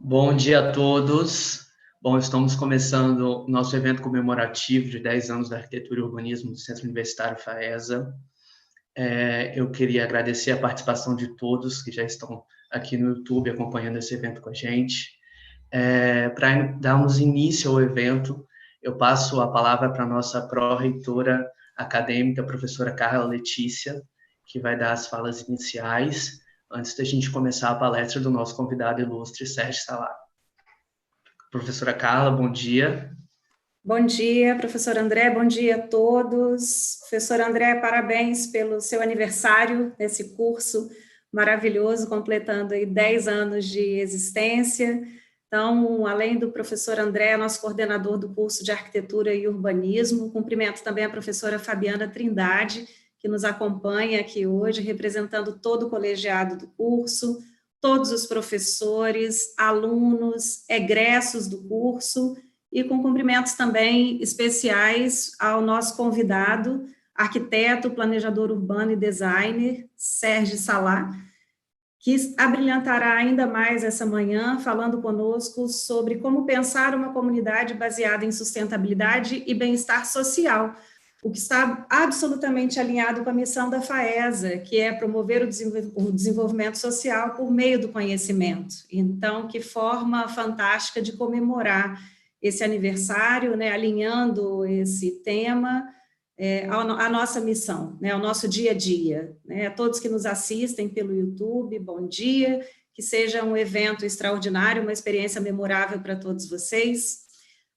Bom dia a todos. Bom, estamos começando o nosso evento comemorativo de 10 anos da Arquitetura e Urbanismo do Centro Universitário FAESA. Eu queria agradecer a participação de todos que já estão aqui no YouTube acompanhando esse evento com a gente. Para darmos início ao evento, eu passo a palavra para a nossa pró-reitora acadêmica, a professora Carla Letícia, que vai dar as falas iniciais, antes da gente começar a palestra do nosso convidado ilustre, Serge Salat. Professora Carla, bom dia. Bom dia, professor André, bom dia a todos. Professor André, parabéns pelo seu aniversário nesse curso maravilhoso, completando aí 10 anos de existência. Então, além do professor André, nosso coordenador do curso de Arquitetura e Urbanismo, cumprimento também a professora Fabiana Trindade, que nos acompanha aqui hoje, representando todo o colegiado do curso, todos os professores, alunos, egressos do curso, e com cumprimentos também especiais ao nosso convidado, arquiteto, planejador urbano e designer, Serge Salat, que abrilhantará ainda mais essa manhã, falando conosco sobre como pensar uma comunidade baseada em sustentabilidade e bem-estar social, o que está absolutamente alinhado com a missão da FAESA, que é promover o desenvolvimento social por meio do conhecimento. Então, que forma fantástica de comemorar esse aniversário, né, alinhando esse tema à nossa missão, né, ao nosso dia a dia. Né, a todos que nos assistem pelo YouTube, bom dia, que seja um evento extraordinário, uma experiência memorável para todos vocês.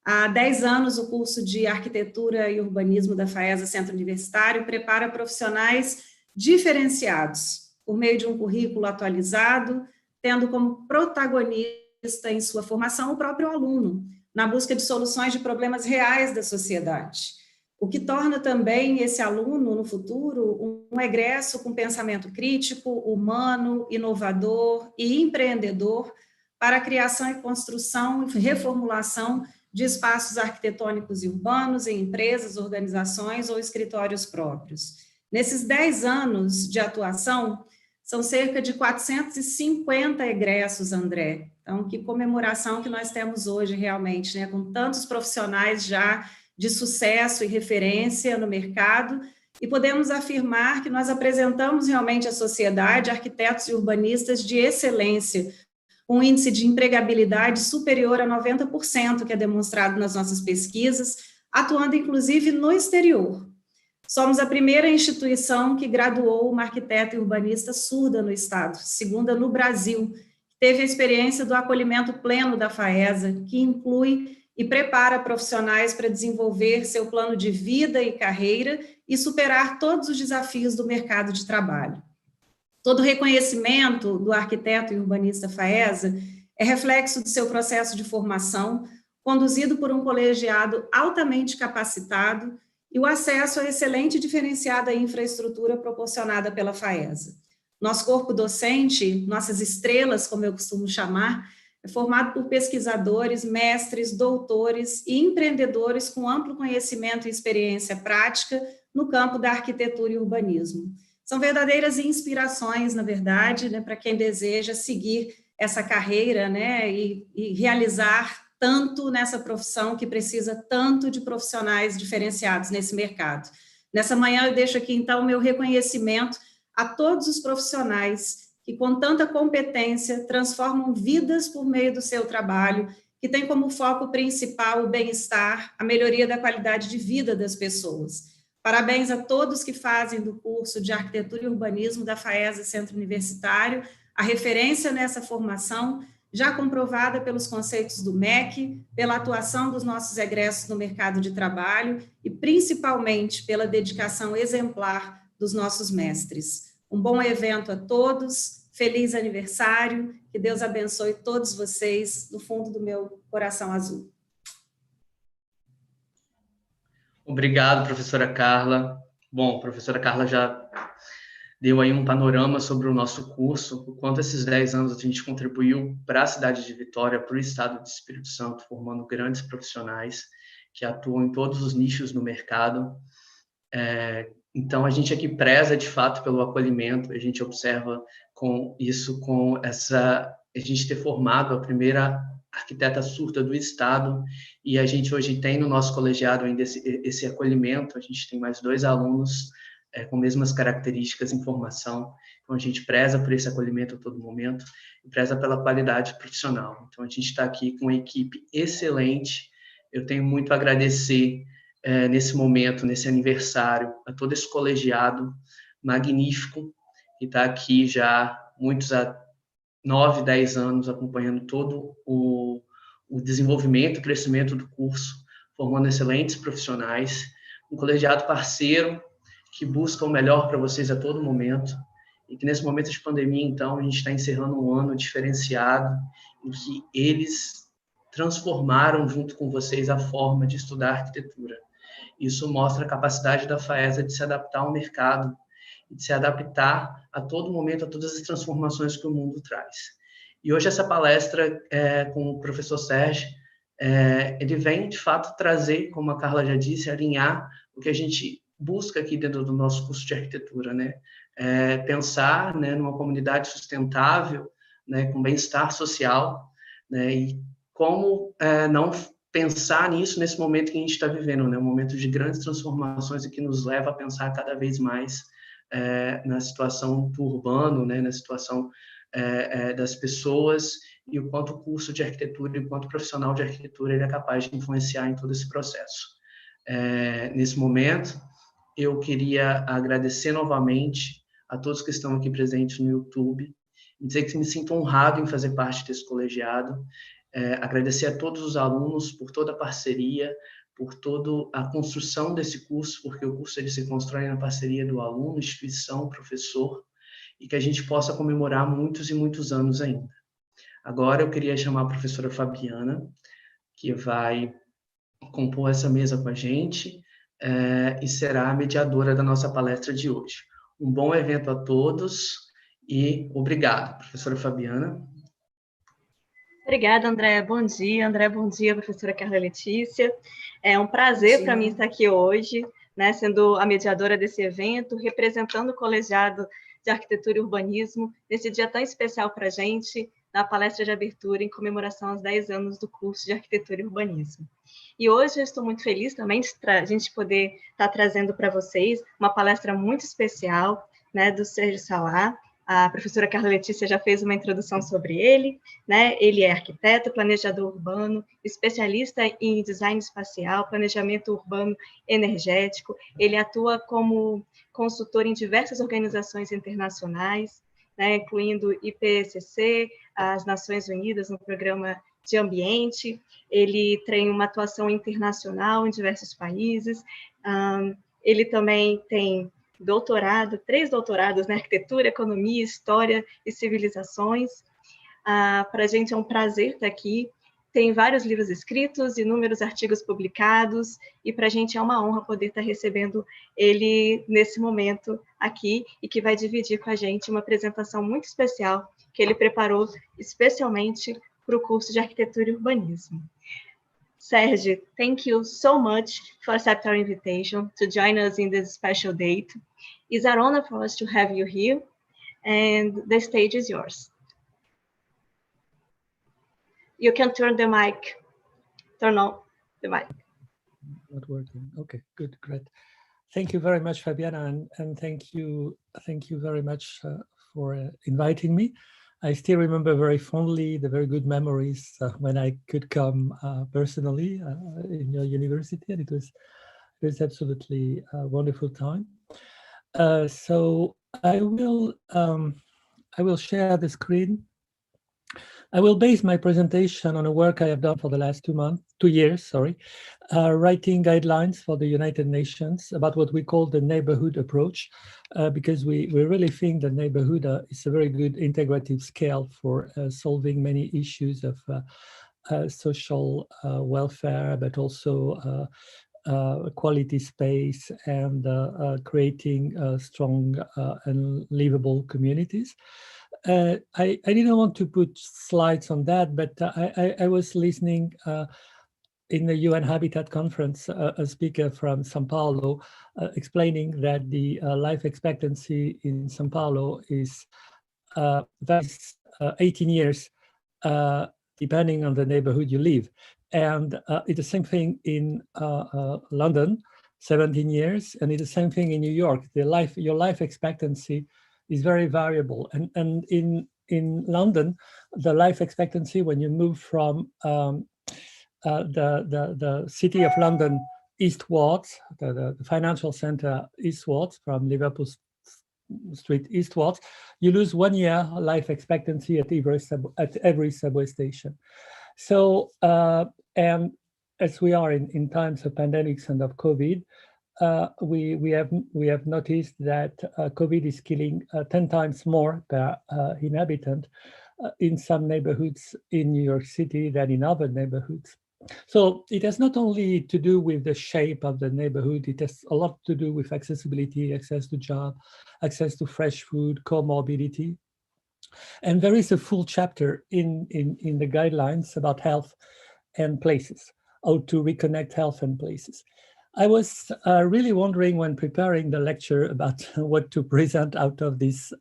Há 10 anos, o curso de Arquitetura e Urbanismo da FAESA Centro Universitário prepara profissionais diferenciados, por meio de um currículo atualizado, tendo como protagonista em sua formação o próprio aluno, na busca de soluções de problemas reais da sociedade, o que torna também esse aluno, no futuro, um egresso com pensamento crítico, humano, inovador e empreendedor para a criação e construção e reformulação de espaços arquitetônicos e urbanos em empresas, organizações ou escritórios próprios. Nesses 10 anos de atuação, são cerca de 450 egressos, André. Então, que comemoração que nós temos hoje, realmente, né? Com tantos profissionais já de sucesso e referência no mercado, e podemos afirmar que nós apresentamos realmente à sociedade arquitetos e urbanistas de excelência, um índice de empregabilidade superior a 90%, que é demonstrado nas nossas pesquisas, atuando inclusive no exterior. Somos a primeira instituição que graduou uma arquiteta e urbanista surda no estado, segunda no Brasil, que teve a experiência do acolhimento pleno da FAESA, que inclui e prepara profissionais para desenvolver seu plano de vida e carreira e superar todos os desafios do mercado de trabalho. Todo reconhecimento do arquiteto e urbanista FAESA é reflexo do seu processo de formação, conduzido por um colegiado altamente capacitado e o acesso à excelente e diferenciada infraestrutura proporcionada pela FAESA. Nosso corpo docente, nossas estrelas, como eu costumo chamar, é formado por pesquisadores, mestres, doutores e empreendedores com amplo conhecimento e experiência prática no campo da arquitetura e urbanismo. São verdadeiras inspirações, na verdade, né, para quem deseja seguir essa carreira, né, e realizar tanto nessa profissão que precisa tanto de profissionais diferenciados nesse mercado. Nessa manhã eu deixo aqui, então, o meu reconhecimento a todos os profissionais que, com tanta competência, transformam vidas por meio do seu trabalho, que tem como foco principal o bem-estar, a melhoria da qualidade de vida das pessoas. Parabéns a todos que fazem do curso de Arquitetura e Urbanismo da FAESA Centro Universitário a referência nessa formação, já comprovada pelos conceitos do MEC, pela atuação dos nossos egressos no mercado de trabalho e, principalmente, pela dedicação exemplar dos nossos mestres. Um bom evento a todos, feliz aniversário, que Deus abençoe todos vocês do fundo do meu coração azul. Obrigado, professora Carla. Bom, a professora Carla já deu aí um panorama sobre o nosso curso, o quanto esses 10 anos a gente contribuiu para a cidade de Vitória, para o estado de Espírito Santo, formando grandes profissionais que atuam em todos os nichos no mercado. Então, a gente aqui preza, de fato, pelo acolhimento, a gente observa com essa a gente ter formado a primeira arquiteta surda do Estado, e a gente hoje tem no nosso colegiado ainda esse acolhimento. A gente tem mais 2 alunos com mesmas características em formação, então a gente preza por esse acolhimento a todo momento, e preza pela qualidade profissional. Então a gente está aqui com uma equipe excelente. Eu tenho muito a agradecer nesse momento, nesse aniversário, a todo esse colegiado magnífico, que está aqui já muitos há 9, 10 anos, acompanhando todo o desenvolvimento, o crescimento do curso, formando excelentes profissionais, um colegiado parceiro que busca o melhor para vocês a todo momento, e que nesse momento de pandemia, então, a gente está encerrando um ano diferenciado, em que eles transformaram junto com vocês a forma de estudar arquitetura. Isso mostra a capacidade da FAESA de se adaptar ao mercado, e de se adaptar a todo momento a todas as transformações que o mundo traz. E hoje essa palestra com o professor Serge, ele vem, de fato, trazer, como a Carla já disse, alinhar o que a gente busca aqui dentro do nosso curso de arquitetura, né? Pensar, né, numa comunidade sustentável, né, com bem-estar social, né, e como não pensar nisso nesse momento que a gente está vivendo, né, um momento de grandes transformações e que nos leva a pensar cada vez mais na situação do urbano, né, na situação das pessoas, e o quanto o curso de arquitetura, e o quanto o profissional de arquitetura ele é capaz de influenciar em todo esse processo. Nesse momento, eu queria agradecer novamente a todos que estão aqui presentes no YouTube, e dizer que me sinto honrado em fazer parte desse colegiado, agradecer a todos os alunos por toda a parceria, por toda a construção desse curso, porque o curso ele se constrói na parceria do aluno, instituição, professor, e que a gente possa comemorar muitos e muitos anos ainda. Agora eu queria chamar a professora Fabiana, que vai compor essa mesa com a gente, e será a mediadora da nossa palestra de hoje. Um bom evento a todos e obrigado, professora Fabiana. Obrigada, André. Bom dia, André. Bom dia, professora Carla Letícia. É um prazer para mim estar aqui hoje, né, sendo a mediadora desse evento, representando o colegiado de arquitetura e urbanismo, nesse dia tão especial para a gente, na palestra de abertura em comemoração aos 10 anos do curso de arquitetura e urbanismo. E hoje eu estou muito feliz também de a gente poder estar trazendo para vocês uma palestra muito especial, né, do Serge Salat. A professora Carla Letícia já fez uma introdução sobre ele, né? Ele é arquiteto, planejador urbano, especialista em design espacial, planejamento urbano energético. Ele atua como consultor em diversas organizações internacionais, né, incluindo IPCC, as Nações Unidas no programa de ambiente. Ele tem uma atuação internacional em diversos países. Ele também tem 3 doutorados na arquitetura, economia, história e civilizações. Para a gente é um prazer estar aqui. Tem vários livros escritos, inúmeros artigos publicados, e para a gente é uma honra poder estar recebendo ele nesse momento aqui, e que vai dividir com a gente uma apresentação muito especial que ele preparou especialmente para o curso de arquitetura e urbanismo. Serge, thank you so much for accepting our invitation to join us in this special date. It's an honor for us to have you here, and the stage is yours. You can turn the mic, turn on the mic. Not working. Okay, good, great. Thank you very much, Fabiana, and thank you very much for inviting me. I still remember very fondly the very good memories when I could come personally in your university, and it was absolutely a wonderful time. So I will share the screen. I will base my presentation on a work I have done for the last 2 years, writing guidelines for the United Nations about what we call the neighborhood approach, because we really think that neighborhood is a very good integrative scale for solving many issues of social welfare, but also quality space and creating strong and livable communities. I didn't want to put slides on that, but I was listening in the UN Habitat Conference, a speaker from São Paulo explaining that the life expectancy in São Paulo is 18 years depending on the neighborhood you live. And it's the same thing in London, 17 years, and it's the same thing in New York. Your life expectancy is very variable. And in London, the life expectancy when you move from the city of London eastwards, the financial center eastwards, from Liverpool Street eastwards, you lose 1 year life expectancy at every subway station. So, and as we are in times of pandemics and of COVID, we have noticed that COVID is killing 10 times more per inhabitant in some neighborhoods in New York City than in other neighborhoods. So it has not only to do with the shape of the neighborhood, it has a lot to do with accessibility, access to job, access to fresh food, comorbidity. And there is a full chapter in the guidelines about health and places, how to reconnect health and places. I was really wondering when preparing the lecture about what to present out of this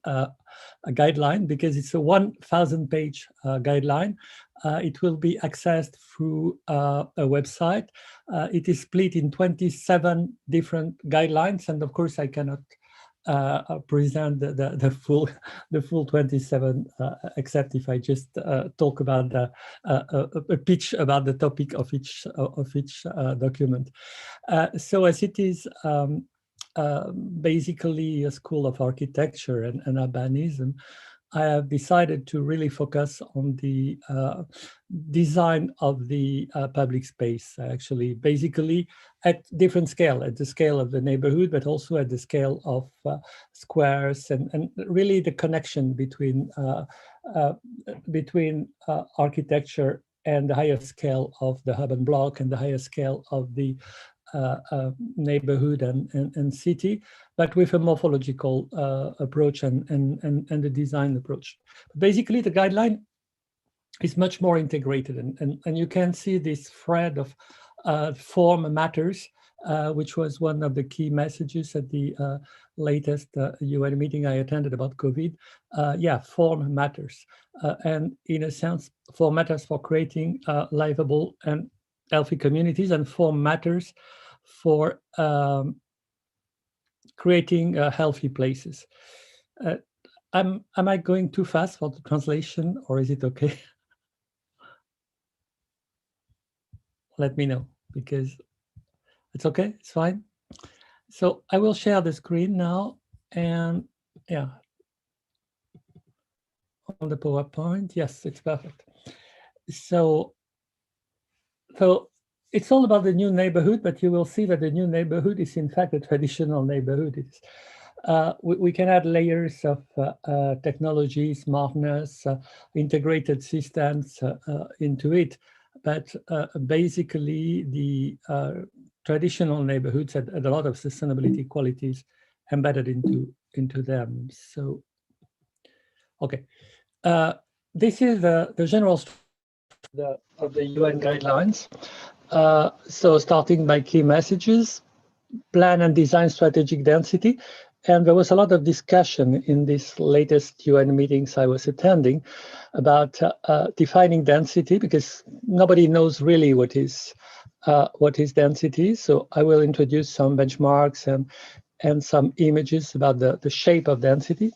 guideline, because it's a 1,000-page guideline. It will be accessed through a website. It is split in 27 different guidelines, and of course I cannot present the full 27, except if I just talk about a pitch about the topic of each document. So as it is basically a school of architecture and urbanism, I have decided to really focus on the design of the public space, actually, basically at different scale, at the scale of the neighborhood, but also at the scale of squares, and really the connection between architecture and the higher scale of the urban block and the higher scale of the neighborhood and city, but with a morphological approach and the design approach. Basically, the guideline is much more integrated, and you can see this thread of form matters, which was one of the key messages at the latest UN meeting I attended about COVID. Yeah, form matters, and in a sense, form matters for creating livable and healthy communities, and form matters for creating healthy places. Am I going too fast for the translation, or is it okay? Let me know, because it's okay, it's fine. So I will share the screen now, and yeah, on the PowerPoint, yes, it's perfect. So it's all about the new neighborhood, but you will see that the new neighborhood is in fact a traditional neighborhood. We can add layers of technology, smartness, integrated systems into it, but basically the traditional neighborhoods had a lot of sustainability qualities embedded into them. So, okay, this is the general structure of the UN guidelines. So starting by key messages, plan and design strategic density. And there was a lot of discussion in these latest UN meetings I was attending about defining density, because nobody knows really what is density. So I will introduce some benchmarks and some images about the shape of density.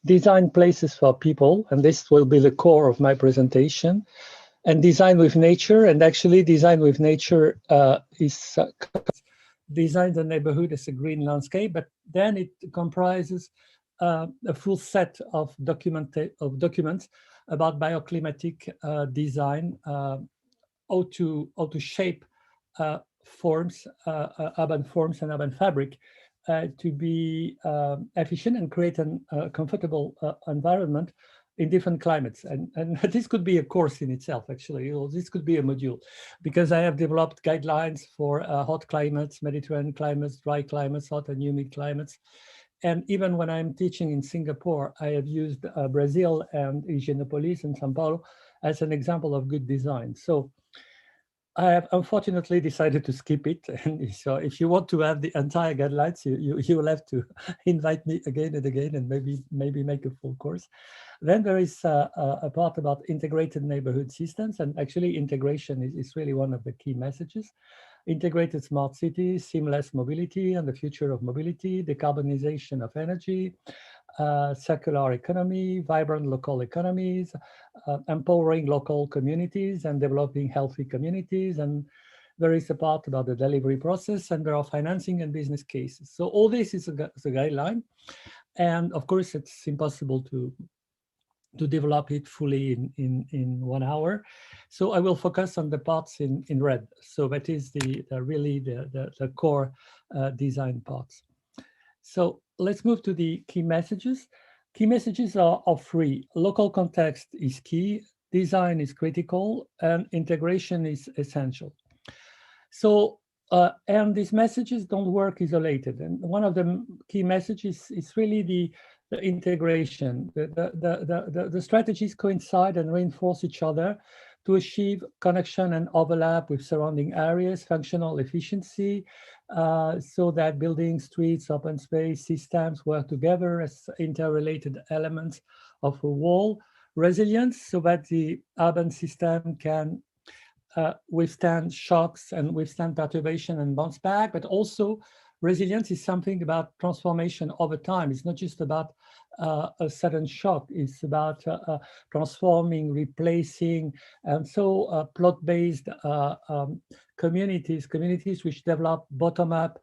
Design places for people, and this will be the core of my presentation. And design with nature, and actually design with nature is design the neighborhood as a green landscape, but then it comprises a full set of documents about bioclimatic design, how to shape forms, urban forms and urban fabric to be efficient and create a comfortable environment in different climates. And this could be a course in itself, actually. This could be a module, because I have developed guidelines for hot climates, Mediterranean climates, dry climates, hot and humid climates. And even when I'm teaching in Singapore, I have used Brazil and Higienopolis and São Paulo as an example of good design. So I have unfortunately decided to skip it. And so if you want to have the entire guidelines, you will have to invite me again and again, and maybe make a full course. Then there is a part about integrated neighborhood systems, and actually integration is really one of the key messages. Integrated smart cities, seamless mobility and the future of mobility, decarbonization of energy, circular economy, vibrant local economies, empowering local communities and developing healthy communities. And there is a part about the delivery process, and there are financing and business cases. So all this is a guideline. And of course, it's impossible to develop it fully in 1 hour. So I will focus on the parts in red. So that is really the core design parts. So let's move to the key messages. Key messages are three. Local context is key, design is critical, and integration is essential. So, and these messages don't work isolated. And one of the key messages is really the integration. The strategies coincide and reinforce each other to achieve connection and overlap with surrounding areas, functional efficiency, so that buildings, streets, open space, systems work together as interrelated elements of a whole. Resilience, so that the urban system can withstand shocks and withstand perturbation and bounce back, but also resilience is something about transformation over time. It's not just about a sudden shock, it's about transforming, replacing, and so plot-based communities which develop bottom-up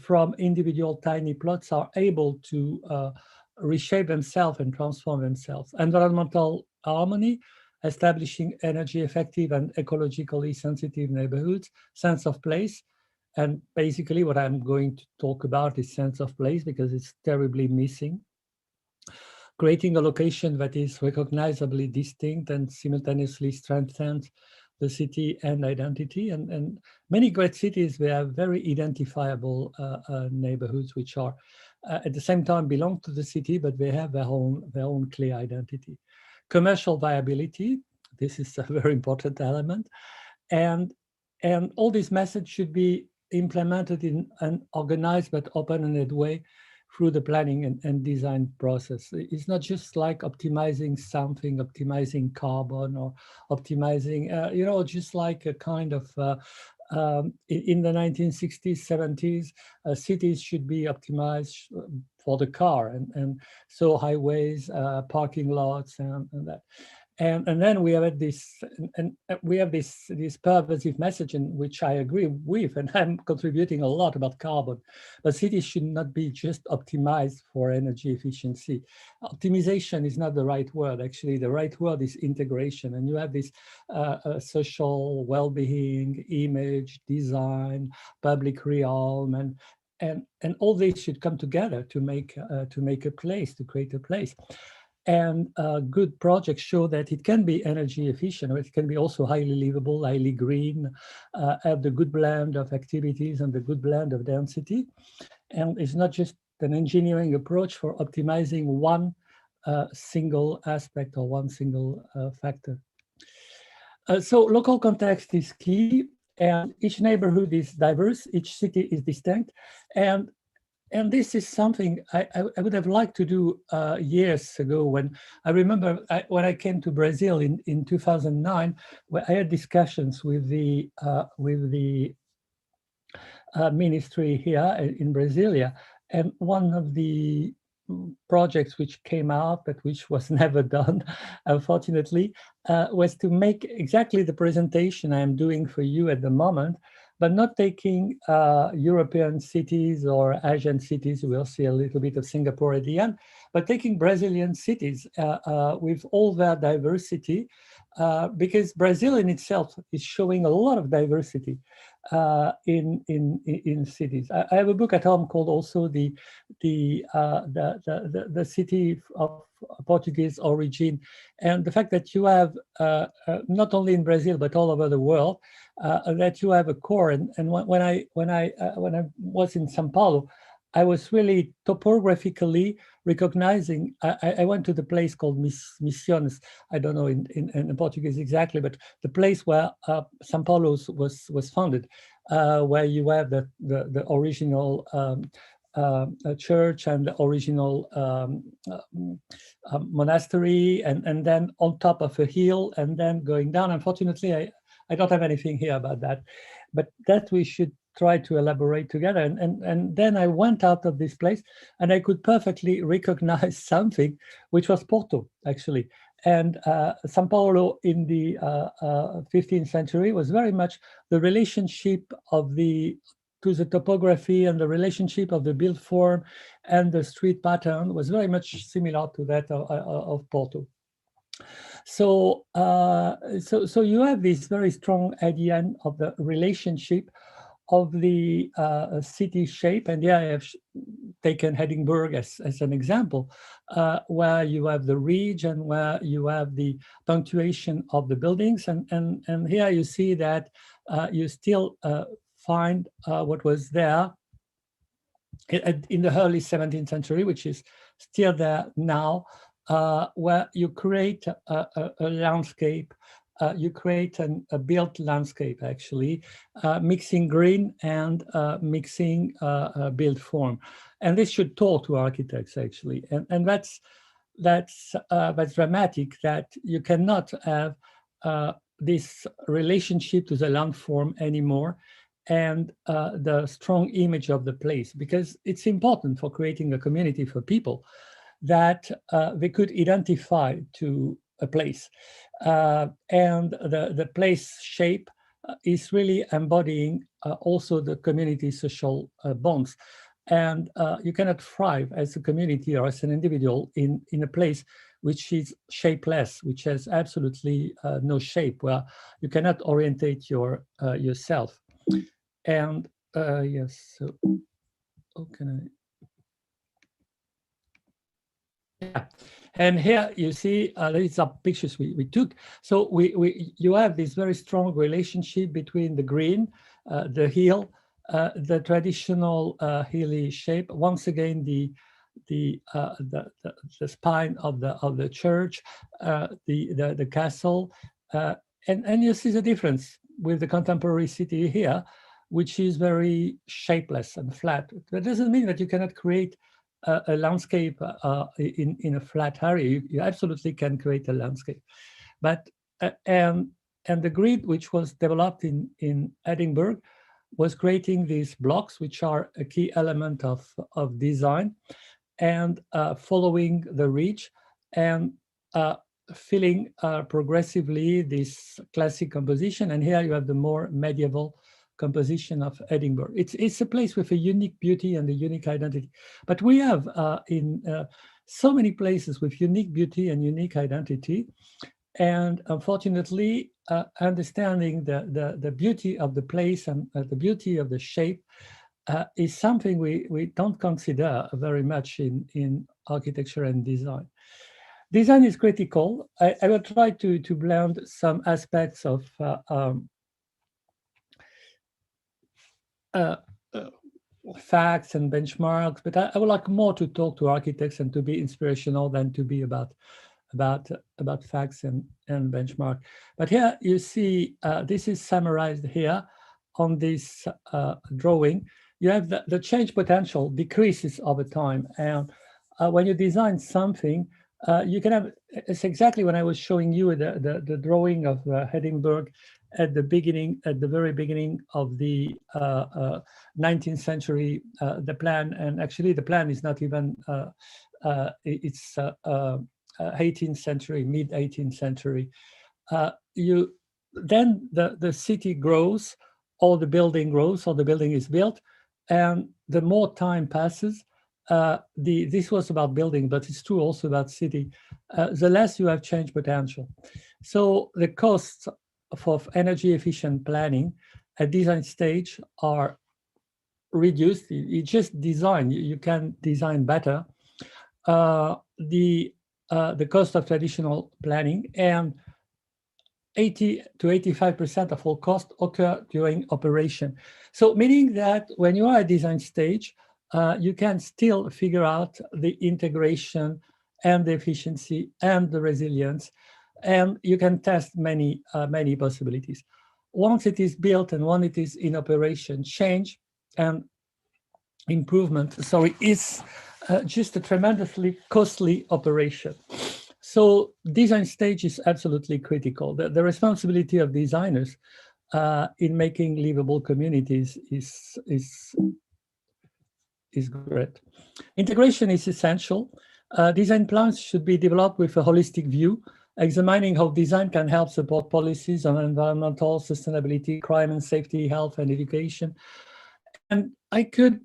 from individual tiny plots are able to reshape themselves and transform themselves. Environmental harmony, establishing energy effective and ecologically sensitive neighborhoods, sense of place. And basically what I'm going to talk about is sense of place because it's terribly missing. Creating a location that is recognizably distinct and simultaneously strengthens the city and identity. And many great cities, they have very identifiable neighborhoods which are at the same time belong to the city, but they have their own clear identity. Commercial viability, this is a very important element. And all this message should be implemented in an organized but open-ended way through the planning and design process. It's not just like optimizing something, optimizing carbon or optimizing, just like a kind of, in the 1960s, 70s, cities should be optimized for the car, and so highways, parking lots, and that. And then we have this pervasive message, in which I agree with, and I'm contributing a lot about carbon. But cities should not be just optimized for energy efficiency. Optimization is not the right word. Actually, the right word is integration. And you have this social well-being, image, design, public realm, and all this should come together to make a place, to create a place. And good projects show that it can be energy efficient, or it can be also highly livable, highly green, have the good blend of activities and the good blend of density. And it's not just an engineering approach for optimizing one single aspect or one single factor. So local context is key, and each neighborhood is diverse, each city is distinct, and this is something I would have liked to do years ago. When I remember when I came to Brazil in 2009, where I had discussions with the ministry here in Brasilia, and one of the projects which came out, but which was never done, unfortunately, was to make exactly the presentation I am doing for you at the moment, but not taking European cities or Asian cities. We'll see a little bit of Singapore at the end, but taking Brazilian cities with all their diversity, because Brazil in itself is showing a lot of diversity in cities. I have a book at home called also the city of Portuguese origin, and the fact that you have not only in Brazil but all over the world, that you have a core. And when I was in São Paulo, I was really topographically recognizing. I went to the place called Missões. I don't know in Portuguese exactly, but the place where São Paulo was founded, where you have the original a church and the original monastery, and then on top of a hill, and then going down. Unfortunately, I don't have anything here about that, but that we should try to elaborate together. And then I went out of this place, and I could perfectly recognize something, which was Porto, actually. And Sao Paulo in the 15th century was very much the relationship of to the topography, and the relationship of the built form and the street pattern was very much similar to that of Porto. So, so you have this very strong idea of the relationship of the city shape, and here I have taken Edinburgh as an example, where you have the ridge and where you have the punctuation of the buildings, and here you see that you still find what was there in the early 17th century, which is still there now, where you create a landscape. You create a built landscape, actually, mixing green and mixing built form, and this should talk to architects, actually, and that's dramatic, that you cannot have this relationship to the landform anymore, and the strong image of the place, because it's important for creating a community for people that they could identify to a place, and the place shape is really embodying also the community social bonds, and you cannot thrive as a community or as an individual in a place which is shapeless, which has absolutely no shape, where you cannot orientate yourself. And yes, so how can I? Yeah. And here you see these are pictures we took. So you have this very strong relationship between the green, the hill, the traditional hilly shape. Once again, the spine of the church, the castle, and you see the difference with the contemporary city here, which is very shapeless and flat. That doesn't mean that you cannot create a landscape in a flat area. You absolutely can create a landscape, but and the grid which was developed in Edinburgh was creating these blocks, which are a key element of design, and following the ridge and filling progressively this classic composition. And here you have the more medieval composition of Edinburgh. It's a place with a unique beauty and a unique identity. But we have in so many places with unique beauty and unique identity. And unfortunately, understanding the beauty of the place and the beauty of the shape is something we don't consider very much in architecture and design. Design is critical. I will try to blend some aspects of facts and benchmarks, but I would like more to talk to architects and to be inspirational than to be about facts and benchmark. But here you see, this is summarized here on this drawing. You have the change potential decreases over time, and when you design something, you can have, it's exactly when I was showing you the drawing of Edinburgh at the very beginning of the 19th century, the plan, and actually the plan is not even, it's 18th century, mid 18th century. Then the city grows, or the building grows, or the building is built, and the more time passes, this was about building, but it's true also about city, the less you have change potential. So the costs for energy efficient planning at design stage are reduced. You just design, you can design better. The cost of traditional planning, and 80 to 85% of all costs occur during operation. So meaning that when you are at design stage, you can still figure out the integration and the efficiency and the resilience, and you can test many possibilities. Once it is built and once it is in operation, change and improvement, sorry, is just a tremendously costly operation. So design stage is absolutely critical. The responsibility of designers in making livable communities is great. Integration is essential. Design plans should be developed with a holistic view, examining how design can help support policies on environmental sustainability, crime and safety, health and education. And I could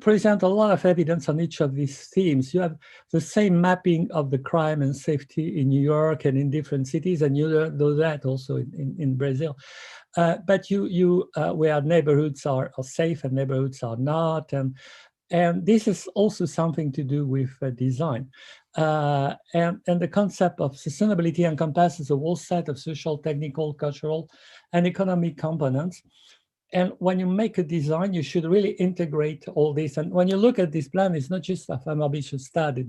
present a lot of evidence on each of these themes. You have the same mapping of the crime and safety in New York and in different cities, and you do that also in Brazil. But where neighborhoods are safe and neighborhoods are not, and this is also something to do with design. And the concept of sustainability encompasses a whole set of social, technical, cultural, and economic components. And when you make a design, you should really integrate all this. And when you look at this plan, it's not just a ambitious study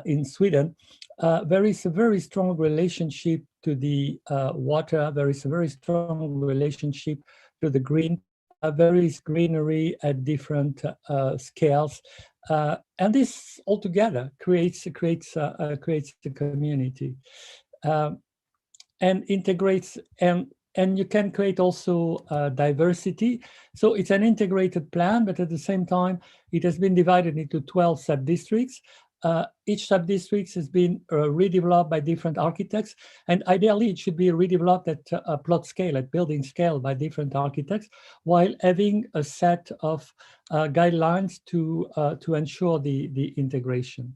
in Sweden. There is a very strong relationship to the water. There is a very strong relationship to the green. There is greenery at different scales. And this altogether creates a community and integrates, and you can create also diversity. So it's an integrated plan, but at the same time, it has been divided into 12 sub-districts. Each sub-district has been redeveloped by different architects, and ideally it should be redeveloped at a plot scale, at building scale by different architects, while having a set of guidelines to ensure the integration.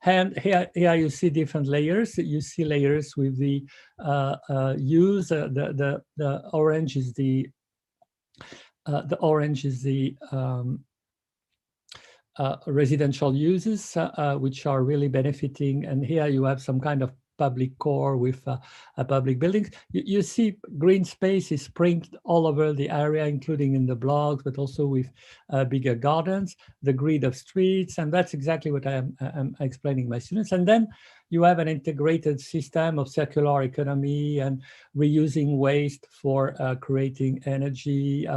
And here you see different layers. You see layers with the use. The orange is the residential uses, which are really benefiting. And here you have some kind of public core with public buildings. You see green space is sprinkled all over the area, including in the blocks, but also with bigger gardens, the grid of streets, and that's exactly what I'm explaining to my students. And then you have an integrated system of circular economy and reusing waste for creating energy,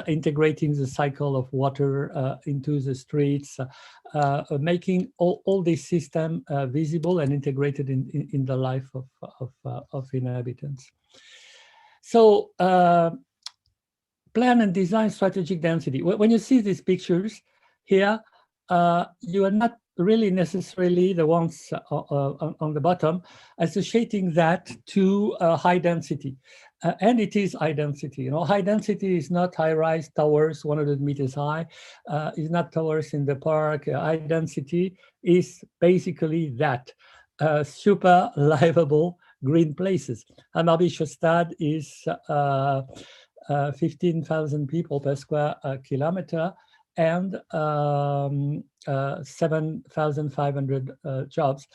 integrating the cycle of water into the streets, making all this system visible and integrated in the life of inhabitants. So plan and design strategic density. When you see these pictures here, you are not really necessarily the ones on the bottom associating that to high density. And it is high density. You know, high density is not high-rise towers 100 meters high. It's not towers in the park. High density is basically that, super livable green places. Hammarby is 15,000 people per square kilometer, and 7,500 jobs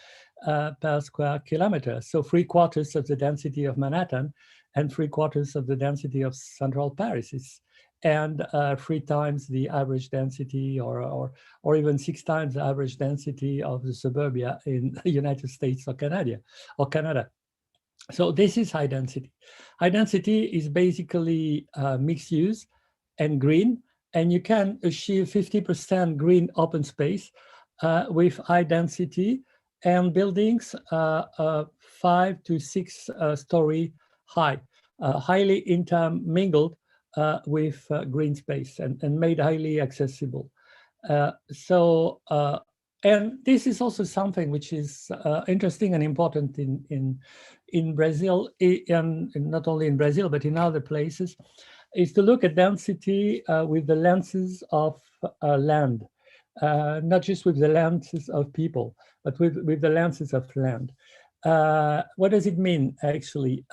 per square kilometer. So 3/4 of the density of Manhattan and 3/4 of the density of central Paris, and 3 times the average density, or even 6 times the average density of the suburbia in the United States or Canada. So this is high density. High density is basically mixed use and green, and you can achieve 50% green open space with high density and buildings 5 to 6 story high, highly intermingled with green space and made highly accessible. And this is also something which is interesting and important in Brazil, and not only in Brazil, but in other places, is to look at density with the lenses of land, not just with the lenses of people, but with the lenses of land. What does it mean, actually?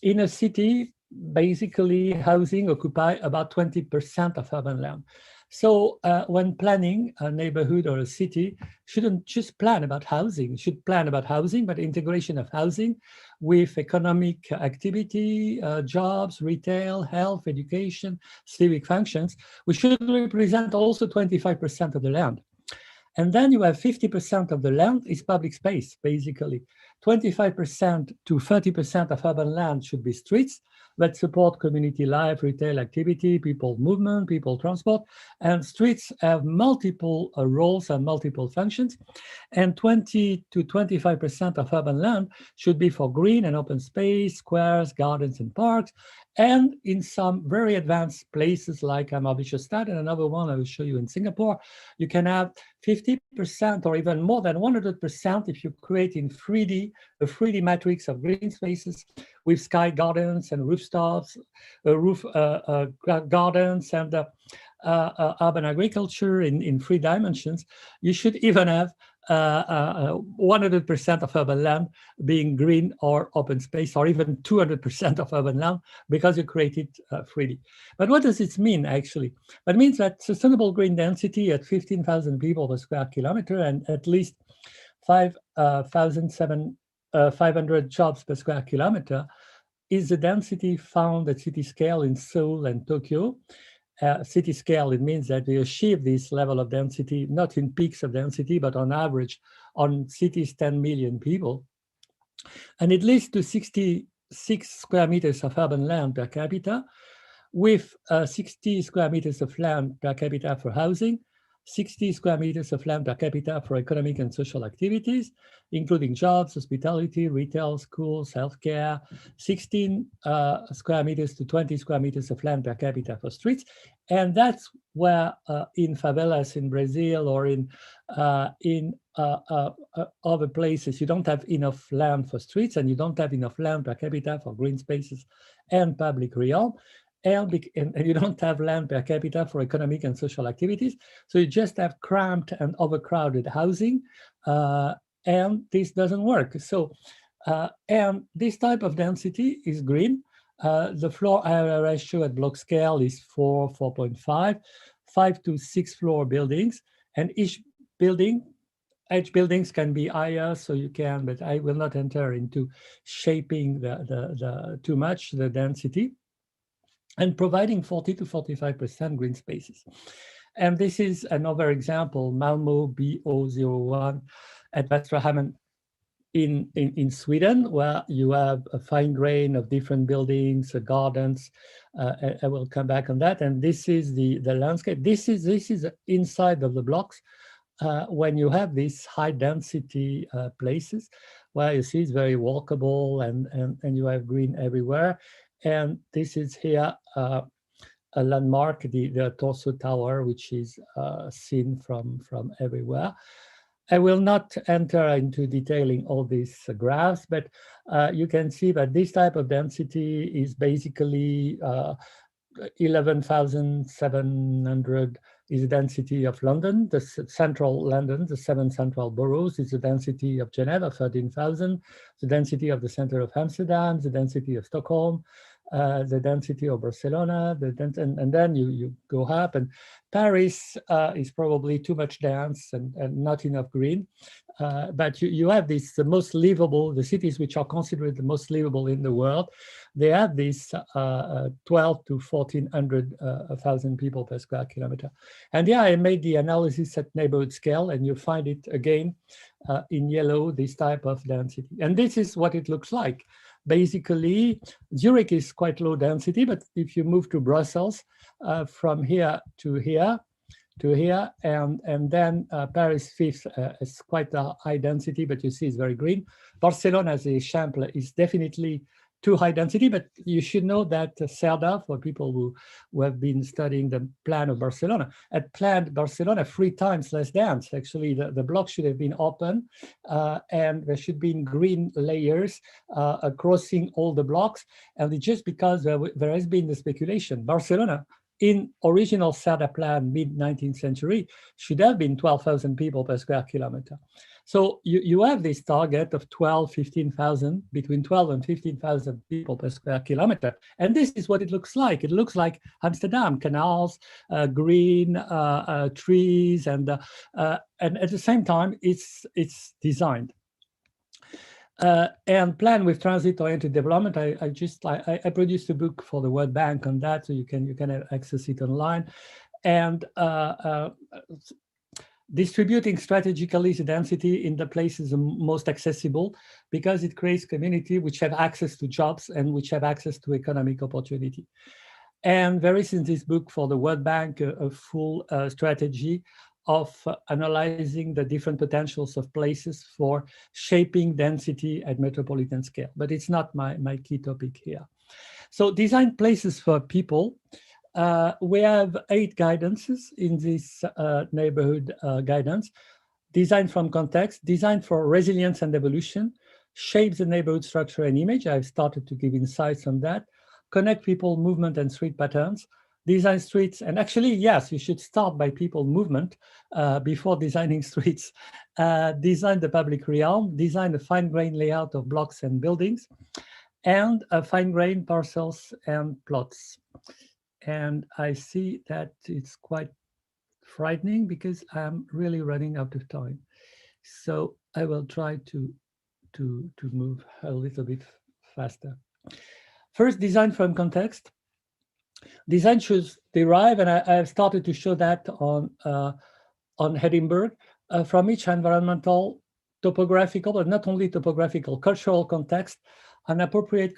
In a city, basically housing occupies about 20% of urban land. So when planning a neighborhood or a city, shouldn't just plan about housing, should plan about housing, but integration of housing with economic activity, jobs, retail, health, education, civic functions, which should represent also 25% of the land. And then you have 50% of the land is public space, basically. 25% to 30% of urban land should be streets that support community life, retail activity, people movement, people transport. And streets have multiple roles and multiple functions. And 20 to 25% of urban land should be for green and open space, squares, gardens, and parks. And in some very advanced places like Mauritius and another one I will show you in Singapore, you can have 50% or even more than 100% if you create in 3D, a 3D matrix of green spaces with sky gardens and rooftops, roof gardens and urban agriculture in 3 dimensions. You should even have 100% of urban land being green or open space, or even 200% of urban land, because you create it 3D. But what does it mean, actually? It means that sustainable green density at 15,000 people per square kilometer and at least 5,500 jobs per square kilometer is the density found at city scale in Seoul and Tokyo. City scale, it means that we achieve this level of density, not in peaks of density, but on average on cities 10 million people. And it leads to 66 square meters of urban land per capita, with 60 square meters of land per capita for housing, 60 square meters of land per capita for economic and social activities, including jobs, hospitality, retail, schools, healthcare, 16 square meters to 20 square meters of land per capita for streets. And that's where in favelas in Brazil or in other places, you don't have enough land for streets and you don't have enough land per capita for green spaces and public realm. And you don't have land per capita for economic and social activities. So you just have cramped and overcrowded housing, and this doesn't work. So, and this type of density is green. The floor area ratio at block scale is 4.5, 5 to 6 floor buildings, and each buildings can be higher, so you can, but I will not enter into shaping too much the density, and providing 40 to 45% green spaces. And this is another example, Malmö B001 at Västra Hamnen in Sweden, where you have a fine grain of different buildings, gardens. I will come back on that. And this is the landscape. This is inside of the blocks. When you have these high density places, where you see it's very walkable and you have green everywhere. And this is here a landmark, the Torso Tower, which is seen from everywhere. I will not enter into detailing all these graphs, but you can see that this type of density is basically 11,700 is the density of London, the central London, the 7 central boroughs is the density of Geneva, 13,000, the density of the center of Amsterdam, the density of Stockholm, the density of Barcelona, and then you go up, and Paris is probably too much dense and not enough green. But you have this, the most livable, the cities which are considered the most livable in the world, they have this 12 to 1,400,000 people per square kilometer. And yeah, I made the analysis at neighborhood scale, and you find it again in yellow, this type of density. And this is what it looks like. Basically, Zurich is quite low density, but if you move to Brussels, from here to here, and then Paris 5th is quite a high density, but you see it's very green. Barcelona as a example is definitely too high density, but you should know that CERDA, for people who have been studying the plan of Barcelona, had planned Barcelona 3 times less dense. Actually, the block should have been open, and there should be green layers crossing all the blocks. And it's just because there has been the speculation. Barcelona, in original CERDA plan, mid-19th century, should have been 12,000 people per square kilometer. So you have this target of 15,000, between 12 and 15,000 people per square kilometer. And this is what it looks like. It looks like Amsterdam, canals, green, trees, and at the same time, it's designed. And plan with transit-oriented development. I produced a book for the World Bank on that, so you can access it online. And distributing strategically the density in the places most accessible, because it creates community which have access to jobs and which have access to economic opportunity. And there is in this book for the World Bank a full strategy of analyzing the different potentials of places for shaping density at metropolitan scale. But it's not my key topic here. So design places for people. We have 8 guidances in this neighborhood guidance. Design from context, design for resilience and evolution, shape the neighborhood structure and image. I've started to give insights on that. Connect people, movement, and street patterns. Design streets, and actually, yes, you should start by people movement before designing streets. Design the public realm, design a fine-grained layout of blocks and buildings, and fine-grained parcels and plots. And I see that it's quite frightening because I'm really running out of time. So I will try to move a little bit faster. First, design from context. Design should derive, and I have started to show that on Edinburgh, from each environmental, topographical, but not only topographical, cultural context, an appropriate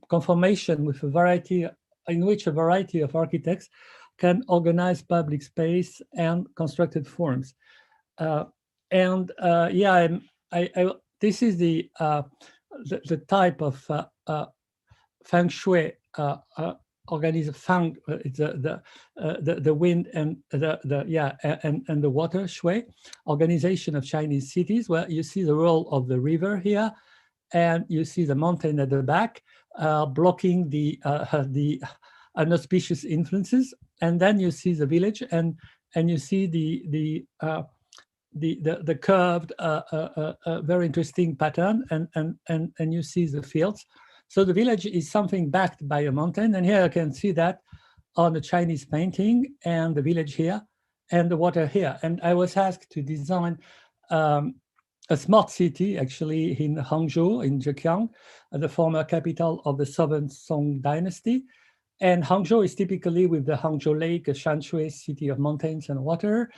conformation with a variety, in which a variety of architects can organize public space and constructed forms. This is the type of feng shui the wind and the water shui organization of Chinese cities, where you see the role of the river here, and you see the mountain at the back blocking the unauspicious influences, and then you see the village, and you see the curved very interesting pattern, and you see the fields. So the village is something backed by a mountain, and here you can see that on the Chinese painting, and the village here, and the water here. And I was asked to design a smart city, actually, in Hangzhou, in Zhejiang, the former capital of the Southern Song dynasty. And Hangzhou is typically with the Hangzhou Lake, a Shanshui city of mountains and water.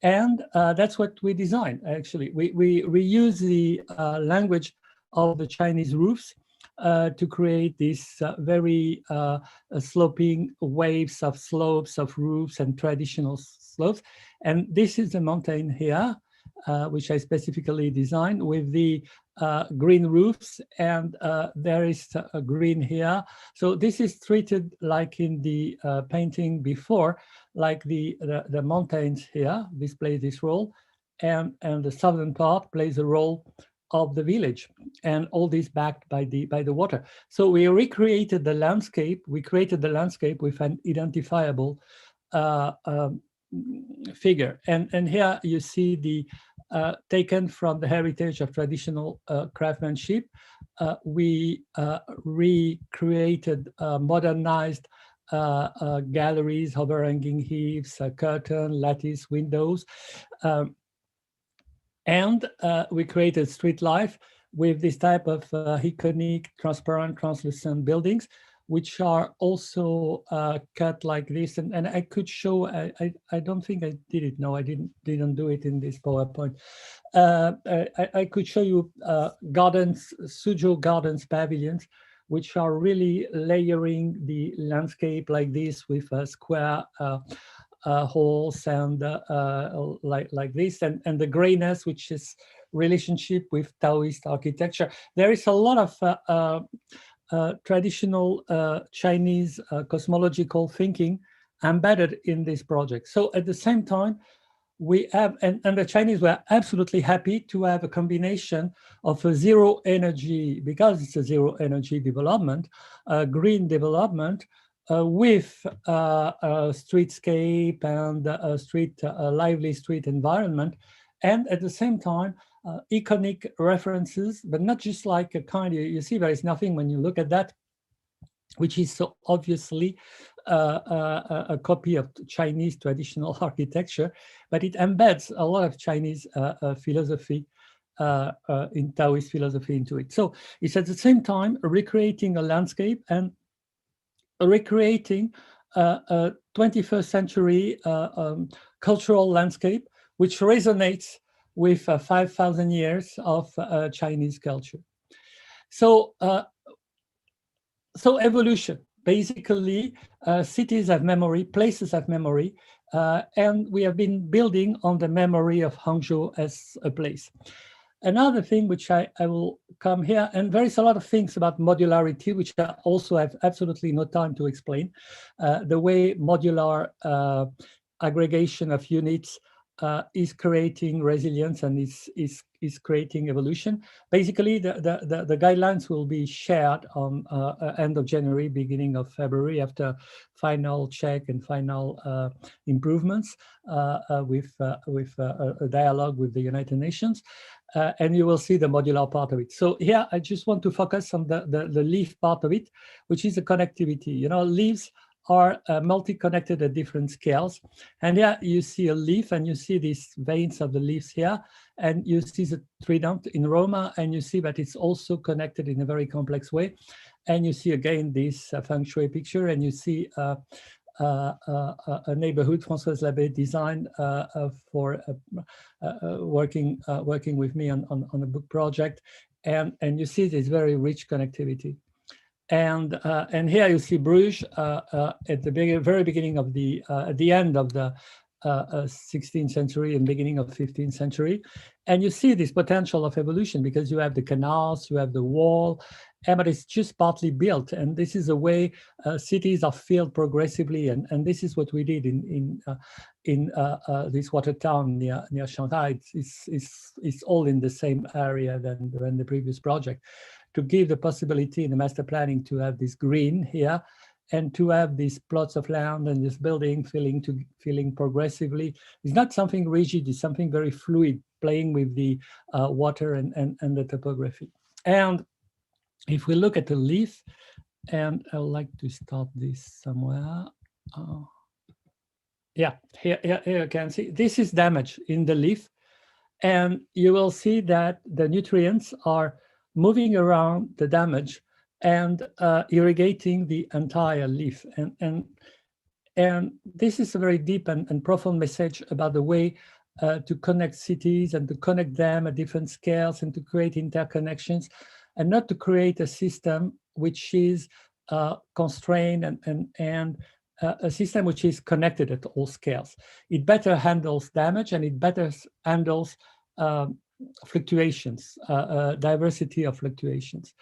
And that's what we design, actually. We reuse the language of the Chinese roofs to create these very sloping waves of slopes of roofs and traditional slopes. And this is the mountain here, which I specifically designed with the green roofs, and there is a green here. So this is treated like in the painting before, like the mountains here. This plays this role, and the southern part plays the role of the village, and all this backed by the water. So we recreated the landscape. We created the landscape with an identifiable figure. And here you see the taken from the heritage of traditional craftsmanship. We recreated modernized galleries, overhanging eaves, curtain, lattice windows. And we created street life with this type of iconic, transparent, translucent buildings, which are also cut like this. And I could show, I don't think I did it. No, I didn't do it in this PowerPoint. I could show you gardens, Suzhou Gardens pavilions, which are really layering the landscape like this with square holes and like this, and the grayness, which is relationship with Taoist architecture. There is a lot of traditional Chinese cosmological thinking embedded in this project. So at the same time, we have, and the Chinese were absolutely happy to have a combination of a zero energy, because it's a zero energy development, green development, with a streetscape and a lively street environment, and at the same time, iconic references, but not just like a kind, you see there is nothing when you look at that, which is so obviously a copy of Chinese traditional architecture, but it embeds a lot of Chinese philosophy, in Taoist philosophy into it. So it's at the same time recreating a landscape and recreating a 21st century cultural landscape, which resonates with 5,000 years of Chinese culture. So, so evolution. Basically, cities have memory, places have memory, and we have been building on the memory of Hangzhou as a place. Another thing which I will come here, and there is a lot of things about modularity, which I also have absolutely no time to explain. The way modular aggregation of units is creating resilience and is creating evolution. Basically, the guidelines will be shared on end of January, beginning of February, after final check and final improvements with a dialogue with the United Nations. And you will see the modular part of it. So here, I just want to focus on the leaf part of it, which is the connectivity. You know, leaves are multi-connected at different scales. And here you see a leaf, and you see these veins of the leaves here, and you see the trident in Roma, and you see that it's also connected in a very complex way. And you see again this feng shui picture, and you see a neighborhood Françoise Labbé designed for working with me on a book project, and you see this very rich connectivity. And here you see Bruges at the very beginning of at the end of the 16th century and beginning of 15th century, and you see this potential of evolution because you have the canals, you have the wall, but it's just partly built. And this is the way cities are filled progressively, and this is what we did in this water town near Shanghai. It's all in the same area than the previous project, to give the possibility in the master planning to have this green here, and to have these plots of land and this building filling progressively. It's not something rigid, it's something very fluid, playing with the water and the topography. And if we look at the leaf, and I would like to start this somewhere. Yeah, here you can see, this is damage in the leaf. And you will see that the nutrients are moving around the damage and irrigating the entire leaf. And this is a very deep and profound message about the way to connect cities and to connect them at different scales and to create interconnections, and not to create a system which is constrained and a system which is connected at all scales. It better handles damage, and it better handles fluctuations, diversity of fluctuations.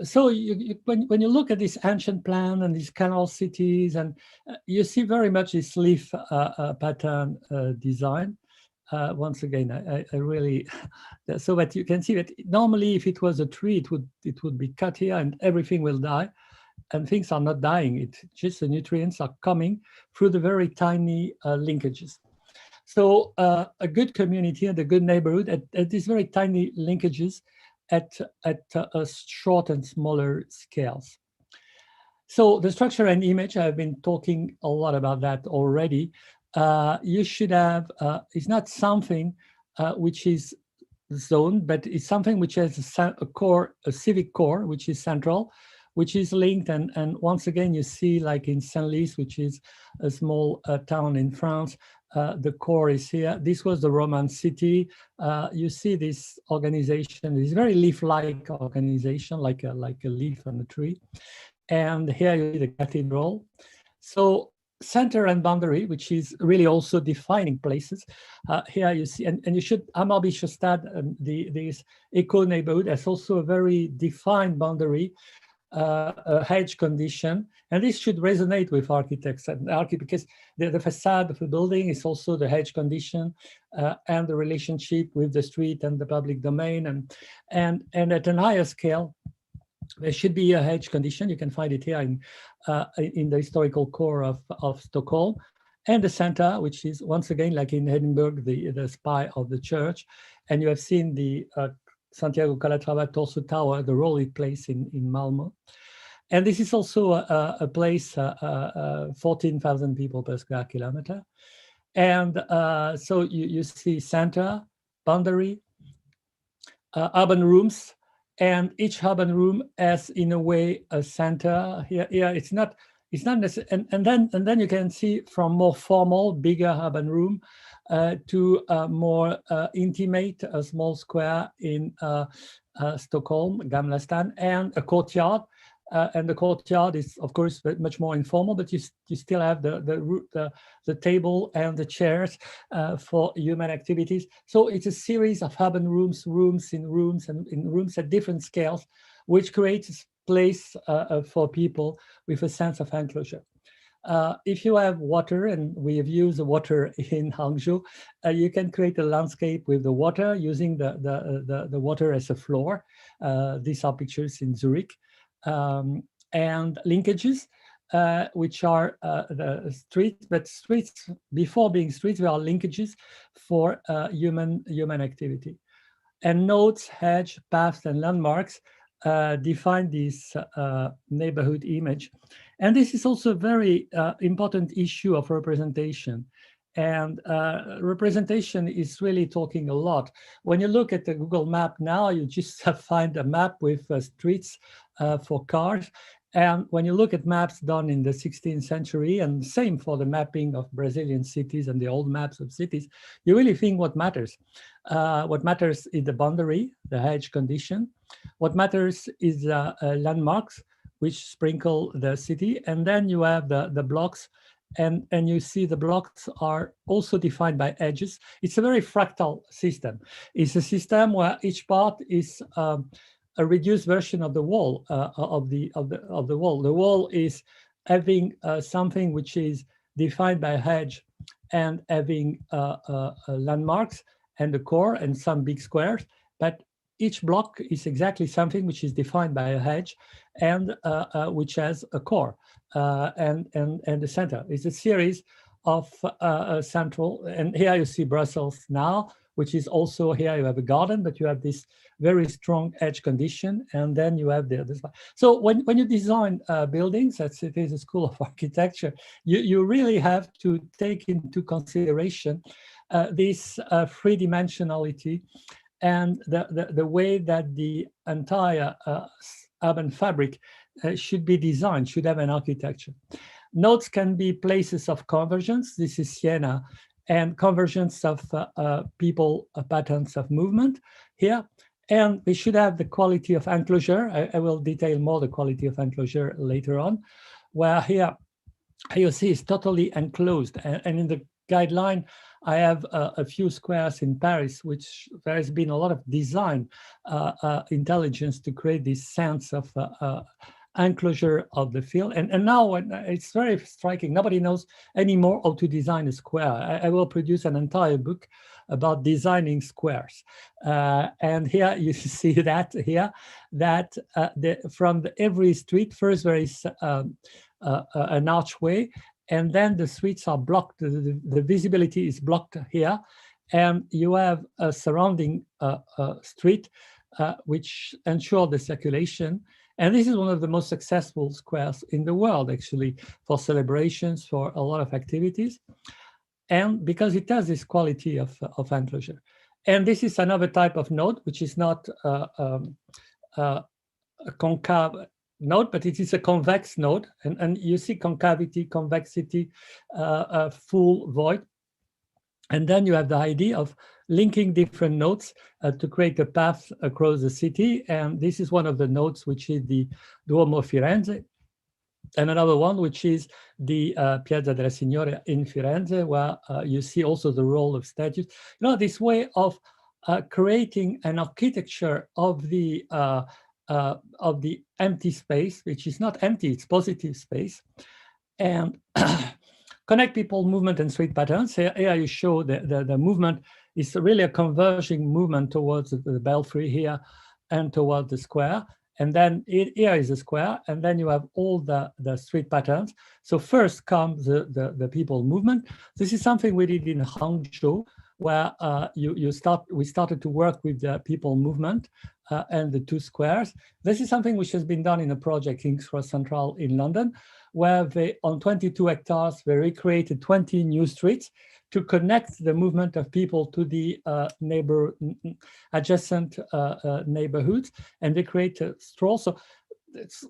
So when you look at this ancient plan and these canal cities, and you see very much this leaf pattern design. Once again, I really, so that you can see that normally if it was a tree, it would be cut here and everything will die, and things are not dying. It's just the nutrients are coming through the very tiny linkages. So a good community and a good neighborhood at these very tiny linkages at short and smaller scales. So the structure and image, I've been talking a lot about that already. You should have, it's not something which is zoned, but it's something which has a core, a civic core, which is central, which is linked. And once again, you see like in Senlis, which is a small town in France, the core is here. This was the Roman city. You see this organization, this very leaf-like organization, like a leaf on a tree. And here you see the cathedral. So center and boundary, which is really also defining places. Here you see, and you should, Hammarby Sjöstad, this eco neighborhood has also a very defined boundary, a hedge condition, and this should resonate with architects and because the facade of the building is also the hedge condition and the relationship with the street and the public domain, and at a higher scale, there should be a hedge condition. You can find it here in the historical core of Stockholm, and the center, which is once again like in Edinburgh, the spire of the church, and you have seen the Santiago Calatrava Torso Tower, the role it plays in Malmö. And this is also a place, 14,000 people per square kilometer. And so you see center, boundary, urban rooms, and each urban room has in a way a center. Here it's not necessary. And then you can see from more formal, bigger urban room, to a more intimate, a small square in Stockholm, Gamla Stan, and a courtyard. And the courtyard is, of course, much more informal, but you still have the table and the chairs for human activities. So it's a series of urban rooms at different scales, which creates place for people with a sense of enclosure. If you have water, and we have used the water in Hangzhou, you can create a landscape with the water using the water as a floor. These are pictures in Zurich. And linkages, which are the streets, but streets, before being streets, there are linkages for human activity. And nodes, hedge, paths, and landmarks define this neighborhood image. And this is also a very important issue of representation. And representation is really talking a lot. When you look at the Google map now, you just find a map with streets for cars. And when you look at maps done in the 16th century, and same for the mapping of Brazilian cities and the old maps of cities, you really think what matters. What matters is the boundary, the hedge condition. What matters is landmarks, which sprinkle the city. And then you have the blocks, and you see the blocks are also defined by edges. It's a very fractal system. It's a system where each part is a reduced version of the wall of the wall. The wall is having something which is defined by a hedge and having landmarks and the core and some big squares, but each block is exactly something which is defined by a hedge and which has a core and the center. It's a series of central, and here you see Brussels now, which is also, here you have a garden, but you have this very strong edge condition, and then you have this. So when you design buildings, as it is a school of architecture, you really have to take into consideration this three-dimensionality and the way that the entire urban fabric should be designed, should have an architecture. Nodes can be places of convergence. This is Siena, and convergence of people, patterns of movement here. And we should have the quality of enclosure. I will detail more the quality of enclosure later on, where here you see it's totally enclosed. And in the guideline, I have a few squares in Paris, which there has been a lot of design intelligence to create this sense of enclosure of the field. And now it's very striking. Nobody knows anymore how to design a square. I will produce an entire book about designing squares. And here you see that here, that from every street, first there is an archway, and then the streets are blocked. The visibility is blocked here, and you have a surrounding street which ensure the circulation. And this is one of the most successful squares in the world, actually, for celebrations, for a lot of activities. And because it has this quality of enclosure. And this is another type of node, which is not a concave node, but it is a convex node. And you see concavity, convexity, full void. And then you have the idea of linking different nodes to create a path across the city. And this is one of the nodes, which is the Duomo Firenze. And another one, which is the Piazza della Signoria in Firenze, where you see also the role of statues. You know, this way of creating an architecture of the empty space, which is not empty, it's positive space, and connect people, movement, and street patterns. Here you show the movement is really a converging movement towards the belfry here and towards the square. And then here is a square, and then you have all the street patterns. So first comes the people movement. This is something we did in Hangzhou, where we started to work with the people movement and the two squares. This is something which has been done in a project, King's Cross Central in London, where they, on 22 hectares, they recreated 20 new streets to connect the movement of people to the adjacent neighborhoods, and they create a stroll. So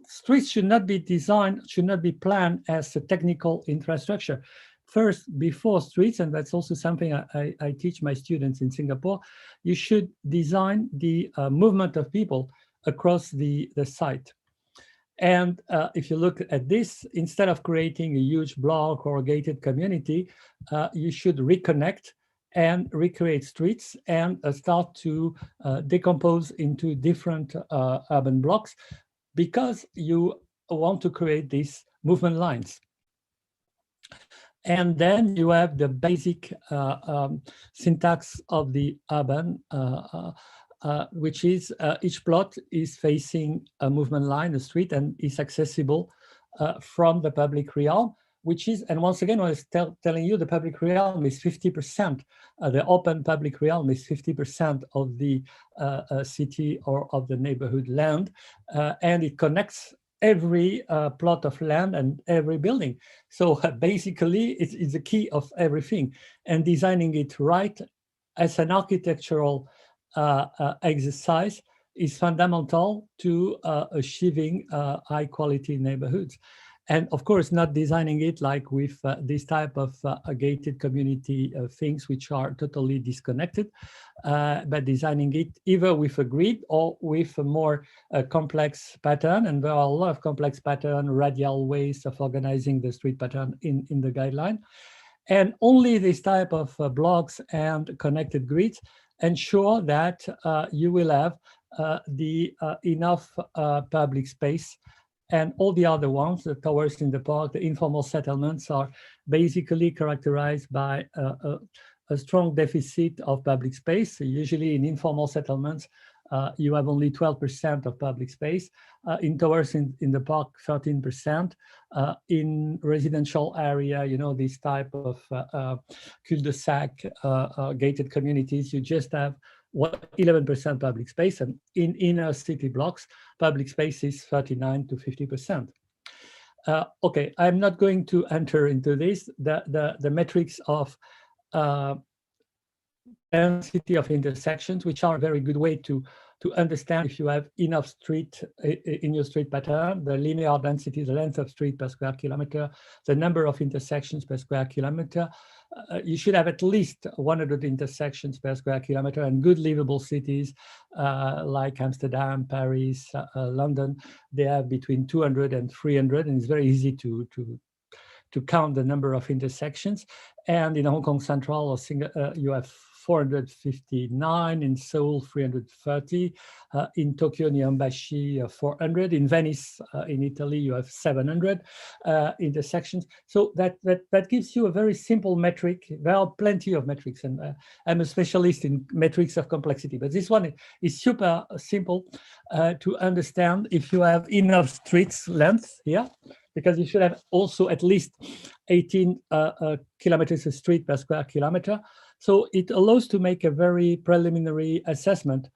streets should not be designed, should not be planned as a technical infrastructure. first, before streets, and that's also something I teach my students in Singapore, you should design the movement of people across the site. And if you look at this, instead of creating a huge block or a gated community, you should reconnect and recreate streets and start to decompose into different urban blocks, because you want to create these movement lines. And then you have the basic syntax of the urban, which is each plot is facing a movement line, a street, and is accessible from the public realm, which is, and once again, I was telling you, the public realm is 50%. The open public realm is 50% of the city or of the neighborhood land, and it connects every plot of land and every building. So basically, it's the key of everything. And designing it right as an architectural exercise is fundamental to achieving high quality neighborhoods. And of course, not designing it like with this type of gated community things, which are totally disconnected, but designing it either with a grid or with a more complex pattern. And there are a lot of complex pattern, radial ways of organizing the street pattern in the guideline. And only this type of blocks and connected grids ensure that you will have enough public space. And all the other ones, the towers in the park, the informal settlements, are basically characterized by a strong deficit of public space. So usually in informal settlements, you have only 12% of public space. In towers in the park, 13%. In residential area, you know, this type of cul-de-sac gated communities, you just have 11% public space, and in inner city blocks, public space is 39 to 50%. Okay, I'm not going to enter into this. The metrics of density of intersections, which are a very good way to understand if you have enough street in your street pattern, the linear density, the length of street per square kilometer, the number of intersections per square kilometer. You should have at least 100 intersections per square kilometer, and good livable cities like Amsterdam, Paris, London, they have between 200 and 300, and it's very easy to count the number of intersections. And in Hong Kong Central or Singapore, you have 459, in Seoul 330, in Tokyo Nyambashi 400, in Venice in Italy you have 700 intersections. So that gives you a very simple metric. There are plenty of metrics, and I'm a specialist in metrics of complexity, but this one is super simple to understand if you have enough streets length here, because you should have also at least 18 kilometers of street per square kilometer. So it allows to make a very preliminary assessment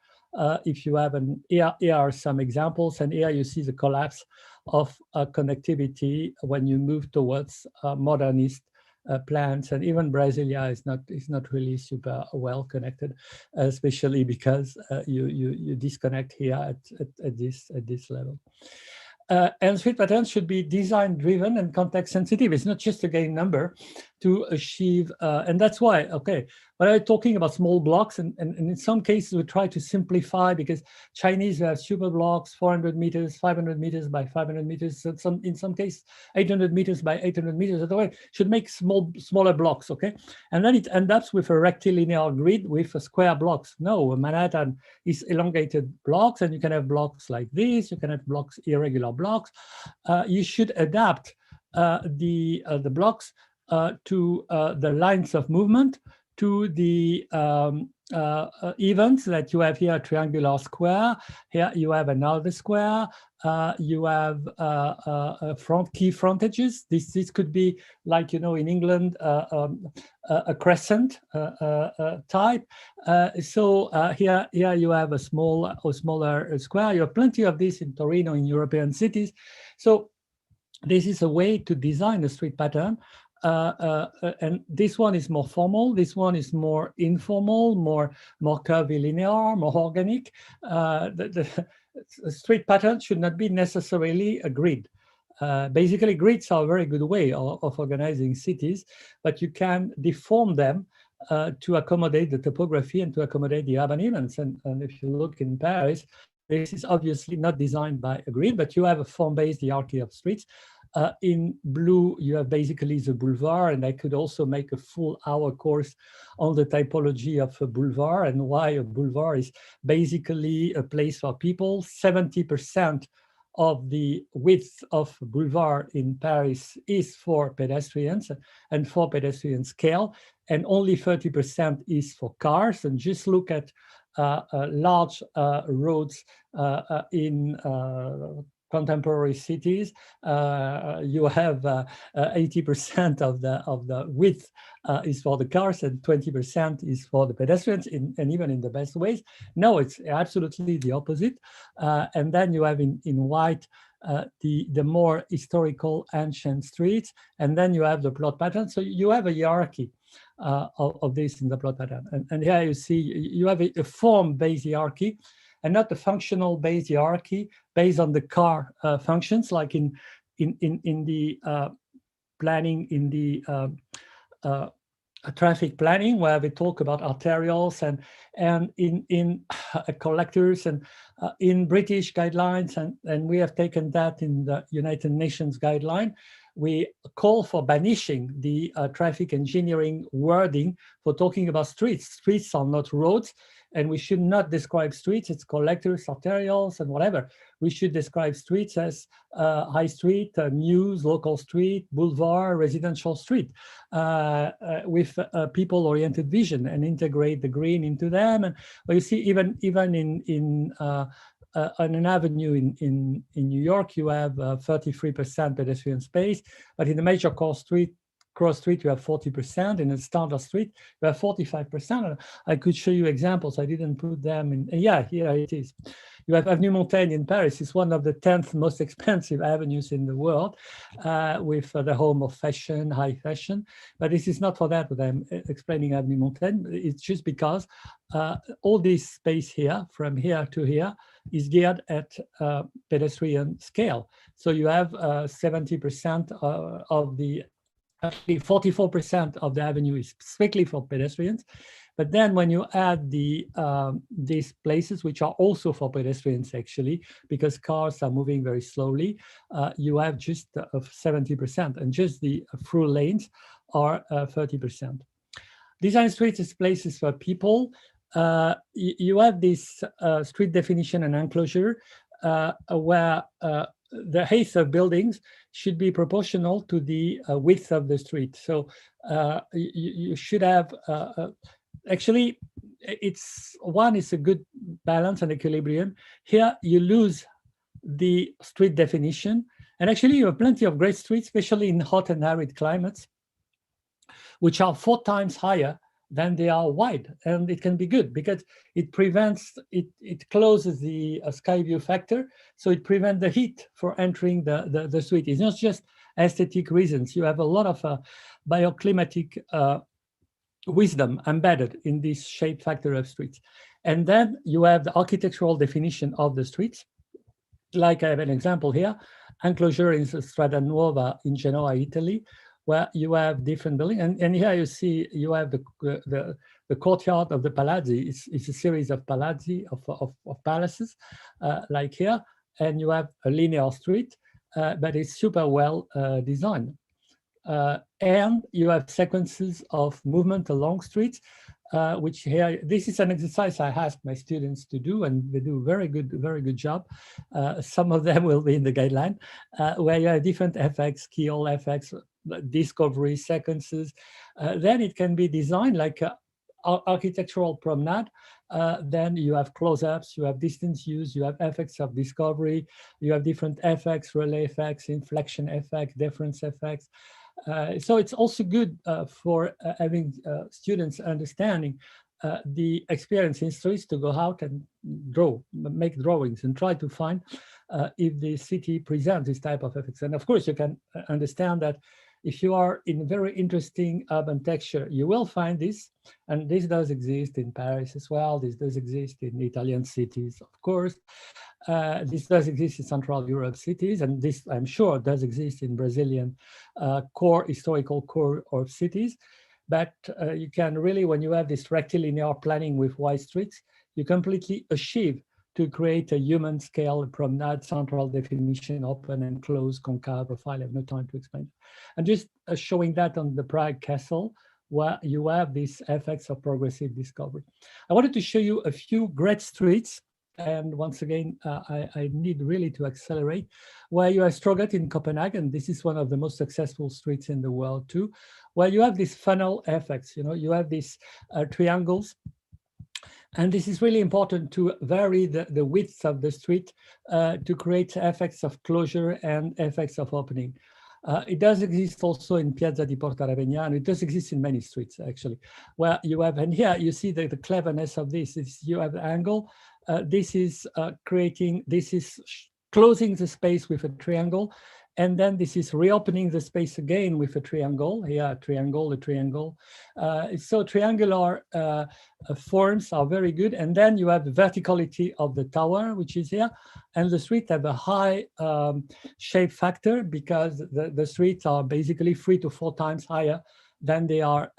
if you have here are some examples, and here you see the collapse of connectivity when you move towards modernist plans, and even Brasilia is not really super well connected, especially because you disconnect here at this level. And street patterns should be design driven and context sensitive. It's not just a game number to achieve, and that's why, okay, when I'm talking about small blocks, and in some cases we try to simplify, because Chinese have super blocks, 400 meters, 500 meters by 500 meters, so in some cases 800 meters by 800 meters. Otherwise, should make smaller blocks, okay? And then it ends up with a rectilinear grid with square blocks. No, Manhattan is elongated blocks, and you can have blocks like this, you can have blocks, irregular blocks. You should adapt the blocks to the lines of movement, to the events that you have here, a triangular square. Here you have another square. You have key frontages. This could be like, you know, in England, a crescent type. So here you have a smaller square. You have plenty of this in Torino, in European cities. So this is a way to design a street pattern. And this one is more formal, this one is more informal, more curvilinear, more organic. The street pattern should not be necessarily a grid. Basically, grids are a very good way of organizing cities, but you can deform them to accommodate the topography and to accommodate the urban events. And if you look in Paris, this is obviously not designed by a grid, but you have a form-based hierarchy of streets. In blue, you have basically the boulevard, and I could also make a full hour course on the typology of a boulevard and why a boulevard is basically a place for people. 70% of the width of boulevard in Paris is for pedestrians and for pedestrian scale, and only 30% is for cars. And just look at large roads in contemporary cities. You have 80% of the width is for the cars and 20% is for the pedestrians, and even in the best ways. No, it's absolutely the opposite. And then you have in white the more historical ancient streets, and then you have the plot pattern. So you have a hierarchy of this in the plot pattern. And here you see you have a form-based hierarchy and not a functional-based hierarchy based on the car functions, like in the planning, in the traffic planning, where we talk about arterials, and in collectors, and in British guidelines, and we have taken that in the United Nations guideline. We call for banishing the traffic engineering wording for talking about streets. Streets are not roads, and we should not describe streets. It's collectors, arterials, and whatever. We should describe streets as high street, news, local street, boulevard, residential street, with people-oriented vision, and integrate the green into them. And well, you see, even in on an avenue in New York, you have 33% pedestrian space, but in the major cross street, you have 40%. In a standard street, you have 45%. I could show you examples. I didn't put them in. Yeah, here it is. You have Avenue Montaigne in Paris. It's one of the 10th most expensive avenues in the world, with the home of fashion, high fashion. But this is not for that, but I'm explaining Avenue Montaigne. It's just because all this space here, from here to here, is geared at pedestrian scale. So you have 70% of the, actually 44% of the avenue is strictly for pedestrians. But then when you add these places, which are also for pedestrians actually, because cars are moving very slowly, you have just 70%, and just the through lanes are 30%. Design streets is places for people. You have this street definition and enclosure where the height of buildings should be proportional to the width of the street. So you should have, actually, it's a good balance and equilibrium. Here you lose the street definition, and actually you have plenty of great streets, especially in hot and arid climates, which are 4 times higher than they are wide. And it can be good because it prevents, it closes the sky view factor, so it prevents the heat for entering the street. It's not just aesthetic reasons. You have a lot of bioclimatic wisdom embedded in this shape factor of streets. And then you have the architectural definition of the streets. Like I have an example here, enclosure in Strada Nuova in Genoa, Italy, where you have different buildings. And here you see you have the courtyard of the palazzi. It's a series of palazzi, of palaces, like here. And you have a linear street, but it's super well designed. And you have sequences of movement along streets, which here, this is an exercise I ask my students to do, and they do very good job. Some of them will be in the guideline, where you have different effects, keyhole effects, discovery sequences. Then it can be designed like architectural promenade. Then you have close-ups, you have distance use, you have effects of discovery, you have different effects, relay effects, inflection effects, difference effects. So it's also good for having students understanding the experience in streets, to go out and make drawings and try to find if the city presents this type of effects. And of course, you can understand that if you are in very interesting urban texture, you will find this, and this does exist in Paris as well. This does exist in Italian cities, of course. This does exist in Central Europe cities, and this, I'm sure, does exist in Brazilian historical core of cities. But you can really, when you have this rectilinear planning with wide streets, you completely achieve to create a human scale promenade, central definition, open and closed, concave profile. I have no time to explain. And just showing that on the Prague Castle, where you have these effects of progressive discovery. I wanted to show you a few great streets. And once again, I need really to accelerate, where you have Strogat in Copenhagen. This is one of the most successful streets in the world too, where you have these funnel effects. You know, you have these triangles. And this is really important to vary the width of the street to create effects of closure and effects of opening. It does exist also in Piazza di Porta Ravegnano. It does exist in many streets, actually, where you have, and here you see the cleverness of this. You have the angle. This is closing the space with a triangle. And then this is reopening the space again with a triangle. Here, a triangle. So triangular forms are very good. And then you have the verticality of the tower, which is here. And the streets have a high shape factor because the streets are basically 3 to 4 times higher than they are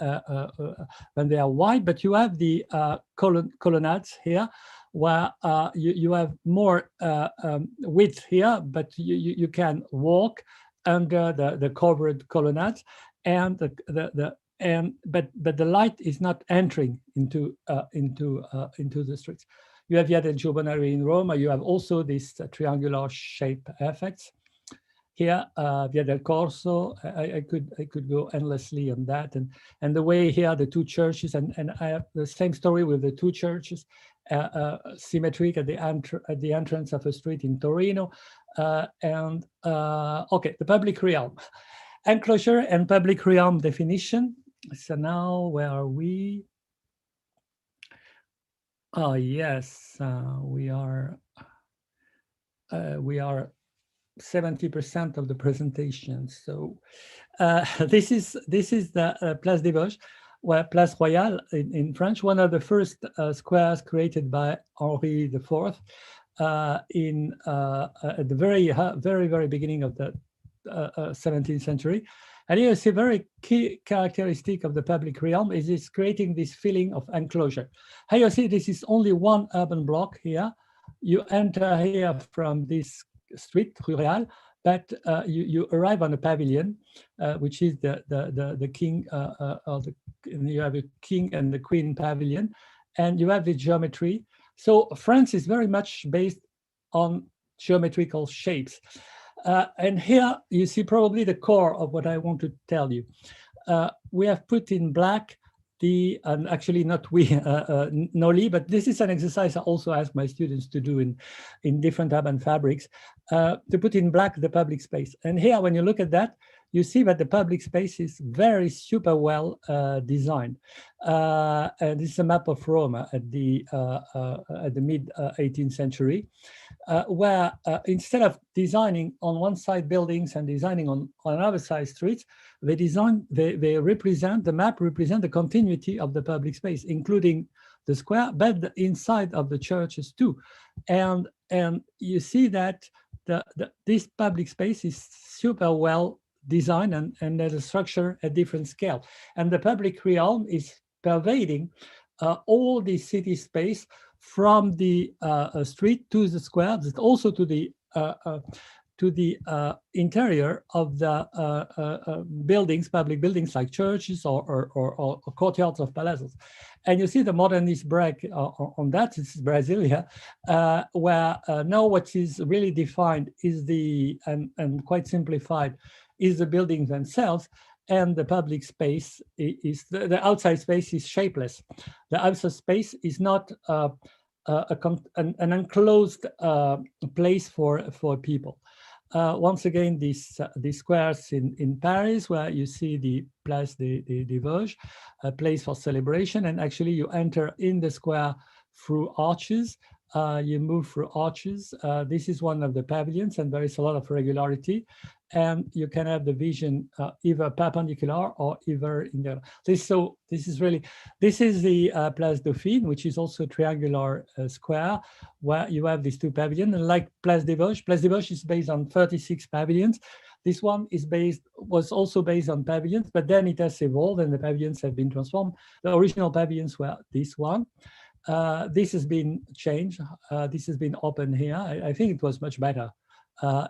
wide. But you have the colonnades here, where you have more width here, but you can walk under the covered colonnades, and but the light is not entering into the streets. You have Via del Giovanari in Rome. You have also these triangular shape effects. Here, Via del Corso, I could go endlessly on that, and the way here the two churches, and I have the same story with the two churches, symmetric at the entrance of a street in Torino, okay, the public realm, enclosure and public realm definition. So now where are we? Oh yes, we are 70% of the presentation. So this is the Place des Vosges, where Place Royale in French, one of the first squares created by Henri IV at the very beginning of the 17th century. And here you see very key characteristic of the public realm is it's creating this feeling of enclosure. Here you see this is only one urban block here. You enter here from this street, Rue Réal, but you arrive on a pavilion, which is the king, you have a king and the queen pavilion, and you have the geometry. So France is very much based on geometrical shapes. And here you see probably the core of what I want to tell you. We have put in black and actually not we, Noli, but this is an exercise I also ask my students to do in different urban fabrics, to put in black the public space. And here, when you look at that, you see that the public space is very super well designed. And this is a map of Rome at the mid 18th century, where instead of designing on one side buildings and designing on another side streets, the map represent the continuity of the public space, including the square, but the inside of the churches too. And you see that this public space is super well designed and there's a structure at different scale. And the public realm is pervading all the city space from the street to the square, but also to the interior of the buildings, public buildings like churches or courtyards of palaces. And you see the modernist break on that. This is Brasilia, where now what is really defined is and quite simplified is the buildings themselves, and the public space is the outside space is shapeless. The outside space is not an enclosed place for people. Once again, these squares in Paris, where you see the Place des Vosges, a place for celebration, and actually you enter in the square through arches, you move through arches. This is one of the pavilions, and there is a lot of regularity. And you can have the vision either perpendicular or either in the. This is the Place Dauphine, which is also a triangular square, where you have these two pavilions. And like Place des Vosges is based on 36 pavilions. This one was also based on pavilions, but then it has evolved and the pavilions have been transformed. The original pavilions were this one. This has been changed. This has been opened here. I think it was much better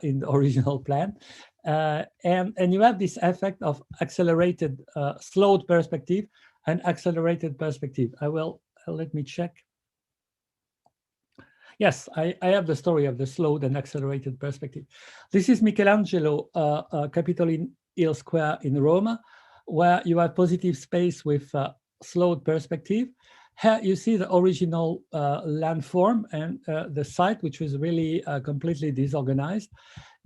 in the original plan. And you have this effect of accelerated, slowed perspective and accelerated perspective. Let me check. Yes, I have the story of the slowed and accelerated perspective. This is Michelangelo Capitoline Hill Square in Rome, where you have positive space with slowed perspective. Here you see the original landform and the site, which was really completely disorganized.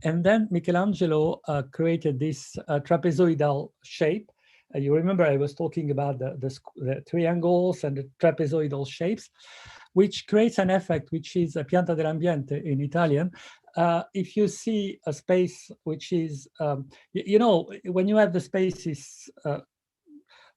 And then Michelangelo created this trapezoidal shape. You remember I was talking about the triangles and the trapezoidal shapes, which creates an effect, which is a pianta dell'ambiente in Italian. If you see a space which is, when you have the spaces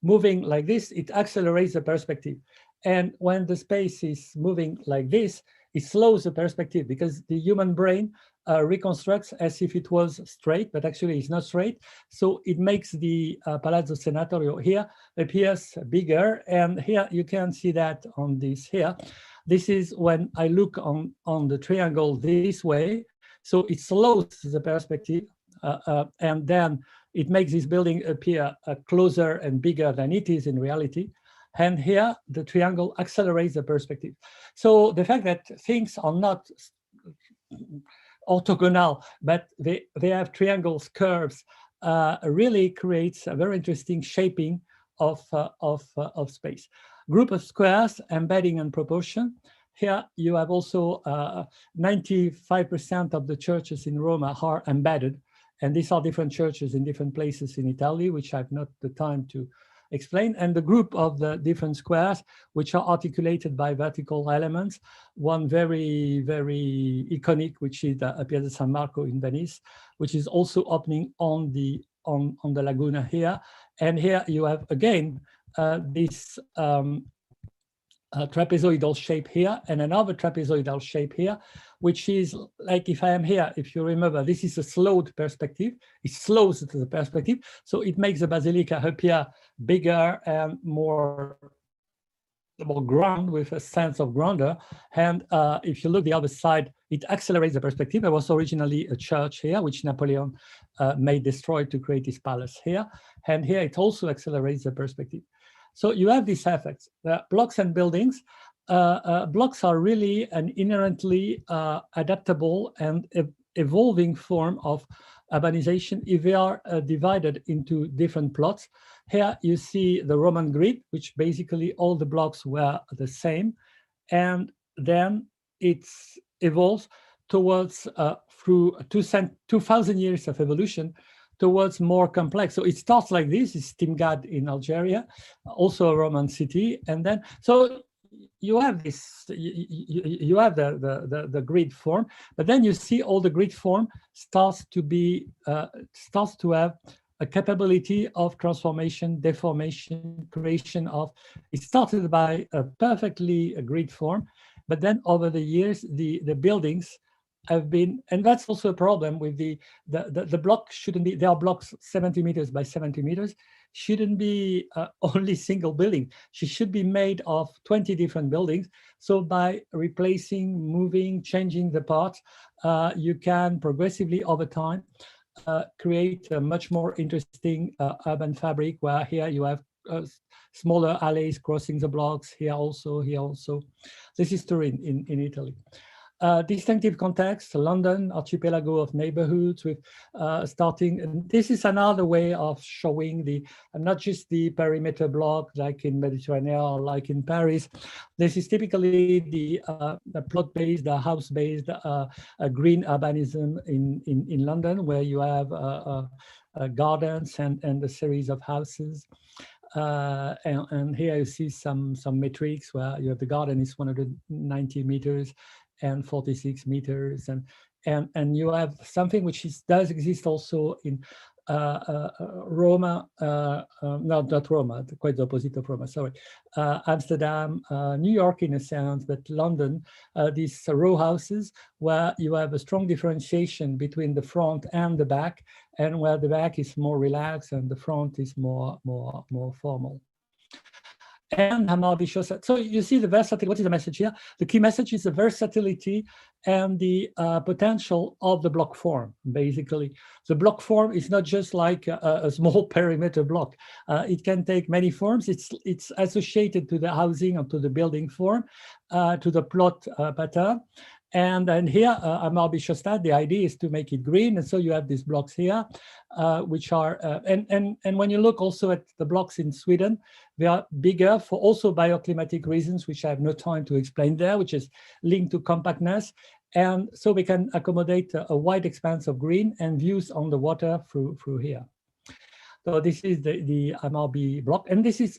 moving like this, it accelerates the perspective. And when the space is moving like this, it slows the perspective because the human brain reconstructs as if it was straight, but actually it's not straight. So it makes the Palazzo Senatorio here appears bigger. And here you can see that on this here. This is when I look on the triangle this way. So it slows the perspective and then it makes this building appear closer and bigger than it is in reality. And here, the triangle accelerates the perspective. So the fact that things are not orthogonal, but they have triangles, curves, really creates a very interesting shaping of space. Group of squares, embedding and proportion. Here you have also 95% of the churches in Rome are embedded. And these are different churches in different places in Italy, which I have not the time to explain. And the group of the different squares, which are articulated by vertical elements. One very, very iconic, which is the Piazza San Marco in Venice, which is also opening on the Laguna here. And here you have, again, this trapezoidal shape here and another trapezoidal shape here, which is like if I am here, if you remember, this is a slowed perspective. It slows the perspective. So it makes the basilica appear bigger and more ground with a sense of grandeur. And if you look the other side, it accelerates the perspective. There was originally a church here, which Napoleon may destroy to create his palace here. And here it also accelerates the perspective. So you have these effects. Blocks and buildings. Blocks are really an inherently adaptable and evolving form of urbanization if they are divided into different plots. Here you see the Roman grid, which basically all the blocks were the same. And then it evolves towards, through 2,000 years of evolution, towards more complex. So it starts like this, it's Timgad in Algeria, also a Roman city. And then, so you have this, you have the grid form, but then you see all the grid form starts to have a capability of transformation, deformation, creation of, it started by a perfectly grid form, but then over the years, the buildings have been, and that's also a problem with the block shouldn't be, there are blocks 70 meters by 70 meters, shouldn't be only single building. She should be made of 20 different buildings. So by replacing, moving, changing the parts, you can progressively over time create a much more interesting urban fabric where here you have smaller alleys crossing the blocks, here also. This is Turin in Italy. Distinctive context, London, archipelago of neighborhoods with starting, and this is another way of showing the, not just the perimeter block like in Mediterranean or like in Paris. This is typically the plot-based, the house-based green urbanism in London, where you have gardens and a series of houses. And here you see some metrics where you have the garden is 190 meters and 46 meters, and you have something which does exist also in Roma, not Roma, quite the opposite of Roma, sorry, Amsterdam, New York in a sense, but London, these row houses where you have a strong differentiation between the front and the back, and where the back is more relaxed and the front is more formal. And Hamabi shows that. So you see the versatility. What is the message here? The key message is the versatility and the potential of the block form, basically. The block form is not just like a small perimeter block. It can take many forms. It's associated to the housing or to the building form, to the plot pattern. And here, Amarbi shows that the idea is to make it green. And so you have these blocks here, which are, and when you look also at the blocks in Sweden, they are bigger for also bioclimatic reasons, which I have no time to explain there, which is linked to compactness. And so we can accommodate a wide expanse of green and views on the water through here. So this is the Amarbi block. And this is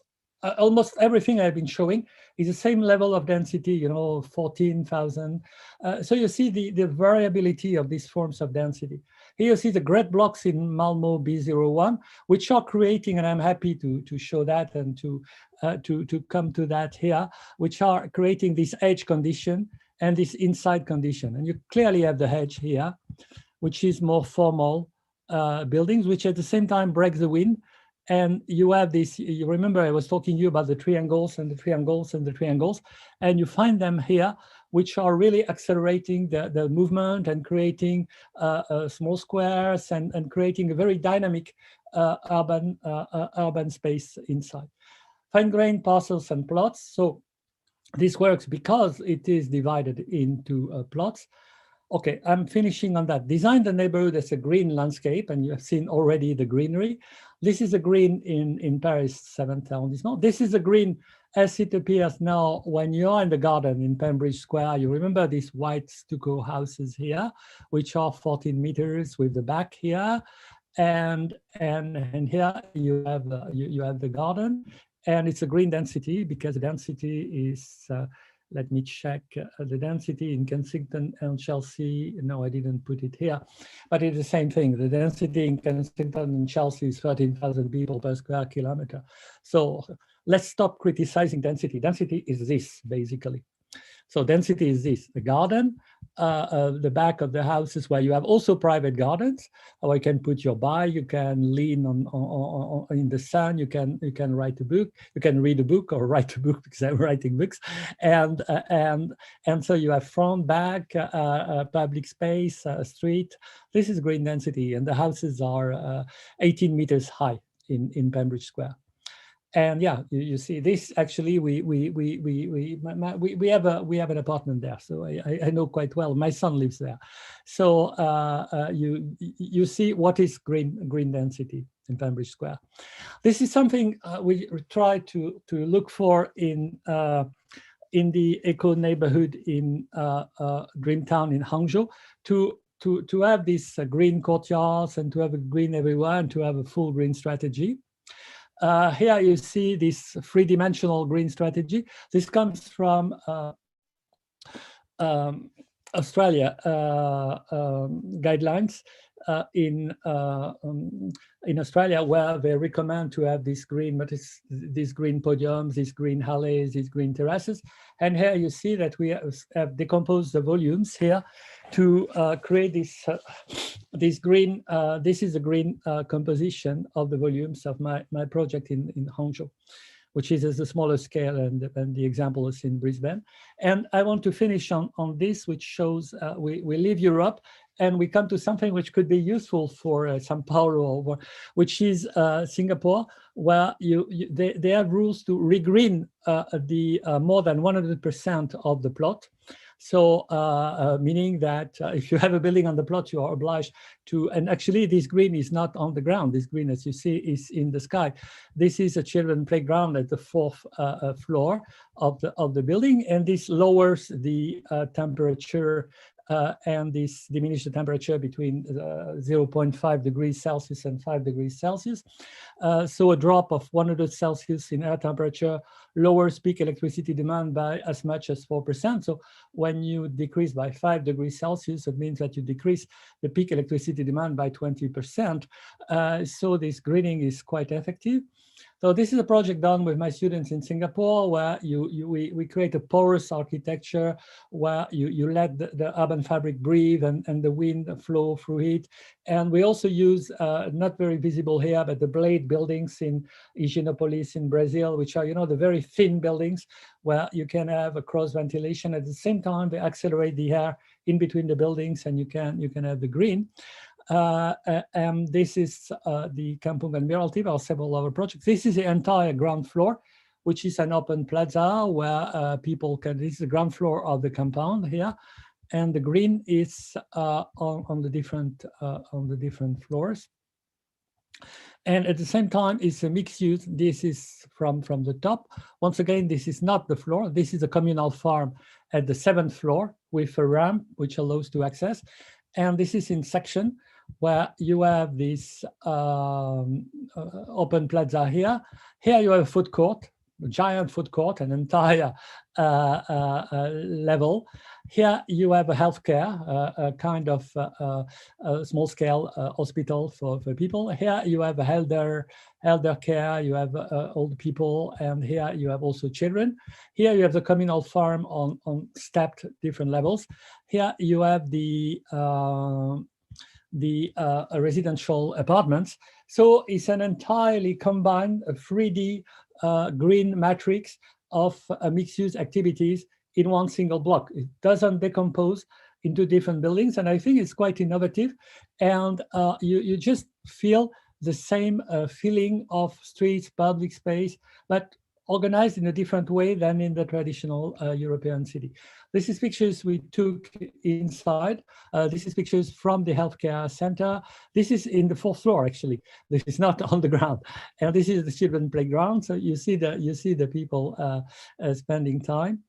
almost everything I've been showing is the same level of density, you know, 14,000. So you see the variability of these forms of density. Here you see the great blocks in Malmo B01, which are creating, and I'm happy to show that and to come to that here, which are creating this edge condition and this inside condition. And you clearly have the edge here, which is more formal buildings, which at the same time break the wind. And you have this, you remember I was talking to you about the triangles and the triangles and the triangles, and you find them here, which are really accelerating the movement and creating small squares and creating a very dynamic urban space inside. Fine-grained parcels and plots. So this works because it is divided into plots. Okay, I'm finishing on that. Design the neighborhood as a green landscape, and you have seen already the greenery. This is a green in Paris 7th arrondissement. This is a green as it appears now when you're in the garden in Pembridge Square. You remember these white stucco houses here, which are 14 meters with the back here, and here you have the garden, and it's a green density because the density is. Let me check the density in Kensington and Chelsea. No, I didn't put it here, but it's the same thing. The density in Kensington and Chelsea is 13,000 people per square kilometer. So let's stop criticizing density. Density is this, basically. So density is this, the garden, the back of the houses where you have also private gardens, or you can put your bike, you can lean on in the sun, you can write a book, you can read a book or write a book because I'm writing books, and so you have front, back, public space, street. This is green density, and the houses are 18 meters high in Pembridge Square. And yeah, you see this. Actually, we have an apartment there, so I know quite well. My son lives there, so you see what is green density in Pembridge Square. This is something we try to look for in the eco neighborhood in Dreamtown in Hangzhou to have these green courtyards and to have a green everywhere and to have a full green strategy. Here you see this three-dimensional green strategy. This comes from Australia guidelines in Australia, where they recommend to have this green, but it's these green podiums, these green alleys, these green terraces. And here you see that we have decomposed the volumes here to create this green. This is a green composition of the volumes of my project in Hangzhou, which is at a smaller scale, and the example is in Brisbane. And I want to finish on this, which shows we leave Europe and we come to something which could be useful for Sao Paulo, which is Singapore, where they have rules to regreen the more than 100% of the plot. So meaning that if you have a building on the plot, you are obliged to, and actually this green is not on the ground. This green, as you see, is in the sky. This is a children's playground at the 4th floor of the building, and this lowers the temperature and this diminishes the temperature between 0.5 degrees Celsius and 5 degrees Celsius. So a drop of 100 Celsius in air temperature lowers peak electricity demand by as much as 4%. So when you decrease by 5 degrees Celsius, it means that you decrease the peak electricity demand by 20%. So this greening is quite effective. So this is a project done with my students in Singapore, where we create a porous architecture where you let the urban fabric breathe and the wind flow through it. And we also use, not very visible here, but the blade buildings in Higienopolis in Brazil, which are, you know, the very thin buildings where you can have a cross ventilation. At the same time, they accelerate the air in between the buildings, and you can have the green. And this is the Kampung Admiralty. There are several other projects. This is the entire ground floor, which is an open plaza where people can, this is the ground floor of the compound here. And the green is on the different floors. And at the same time, it's a mixed use. This is from the top. Once again, this is not the floor. This is a communal farm at the 7th floor with a ramp, which allows to access. And this is in section, where you have this open plaza here. Here you have a food court, a giant food court, an entire level. Here you have a healthcare, a kind of small-scale hospital for people. Here you have a elder care, you have old people, and here you have also children. Here you have the communal farm on stepped different levels. Here you have the residential apartments. So it's an entirely combined 3D green matrix of mixed-use activities in one single block. It doesn't decompose into different buildings, and I think it's quite innovative. And you just feel the same feeling of streets, public space, but organized in a different way than in the traditional European city. This is pictures we took inside. This is pictures from the healthcare center. This is in the 4th floor, actually. This is not on the ground. And this is the children's playground. So you see the people spending time.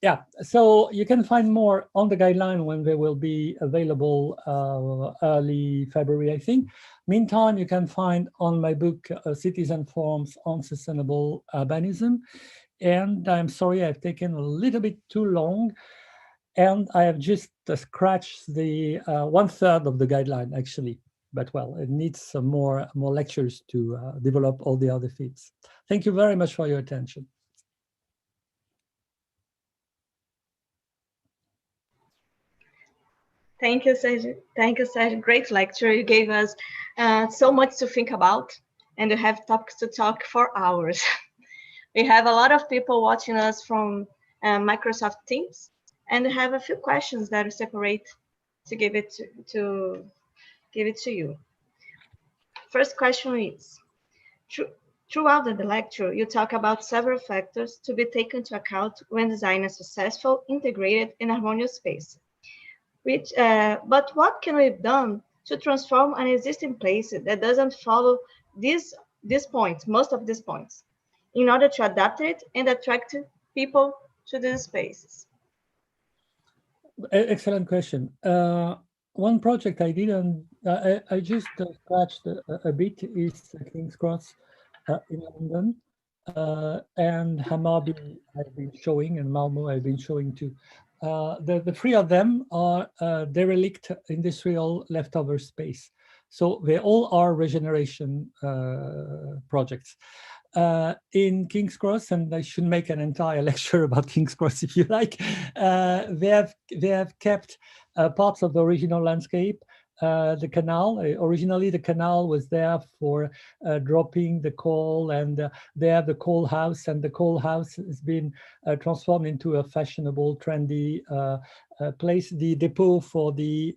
Yeah, so you can find more on the guideline when they will be available early February, I think. Meantime, you can find on my book, Citizen Forms on Sustainable Urbanism. And I'm sorry, I've taken a little bit too long. And I have just scratched the 1/3 of the guideline, actually. But well, it needs some more lectures to develop all the other feats. Thank you very much for your attention. Thank you, Serge. Thank you, Serge. Great lecture. You gave us so much to think about, and you have topics to talk for hours. We have a lot of people watching us from Microsoft Teams, and we have a few questions that are separate to give it to you. First question is, throughout the lecture, you talk about several factors to be taken into account when designing a successful, integrated, and harmonious space. But what can be done to transform an existing place that doesn't follow these points, most of these points, in order to adapt it and attract people to these spaces? Excellent question. One project I didn't, I just scratched a bit is King's Cross in London, and Hammarby I've been showing, and Malmö I've been showing too. The 3 of them are derelict industrial leftover space. So they all are regeneration projects. In King's Cross, and I should make an entire lecture about King's Cross if you like, they have kept parts of the original landscape. The canal, originally the canal was there for dropping the coal, and they have the coal house, and the coal house has been transformed into a fashionable, trendy place. The depot for the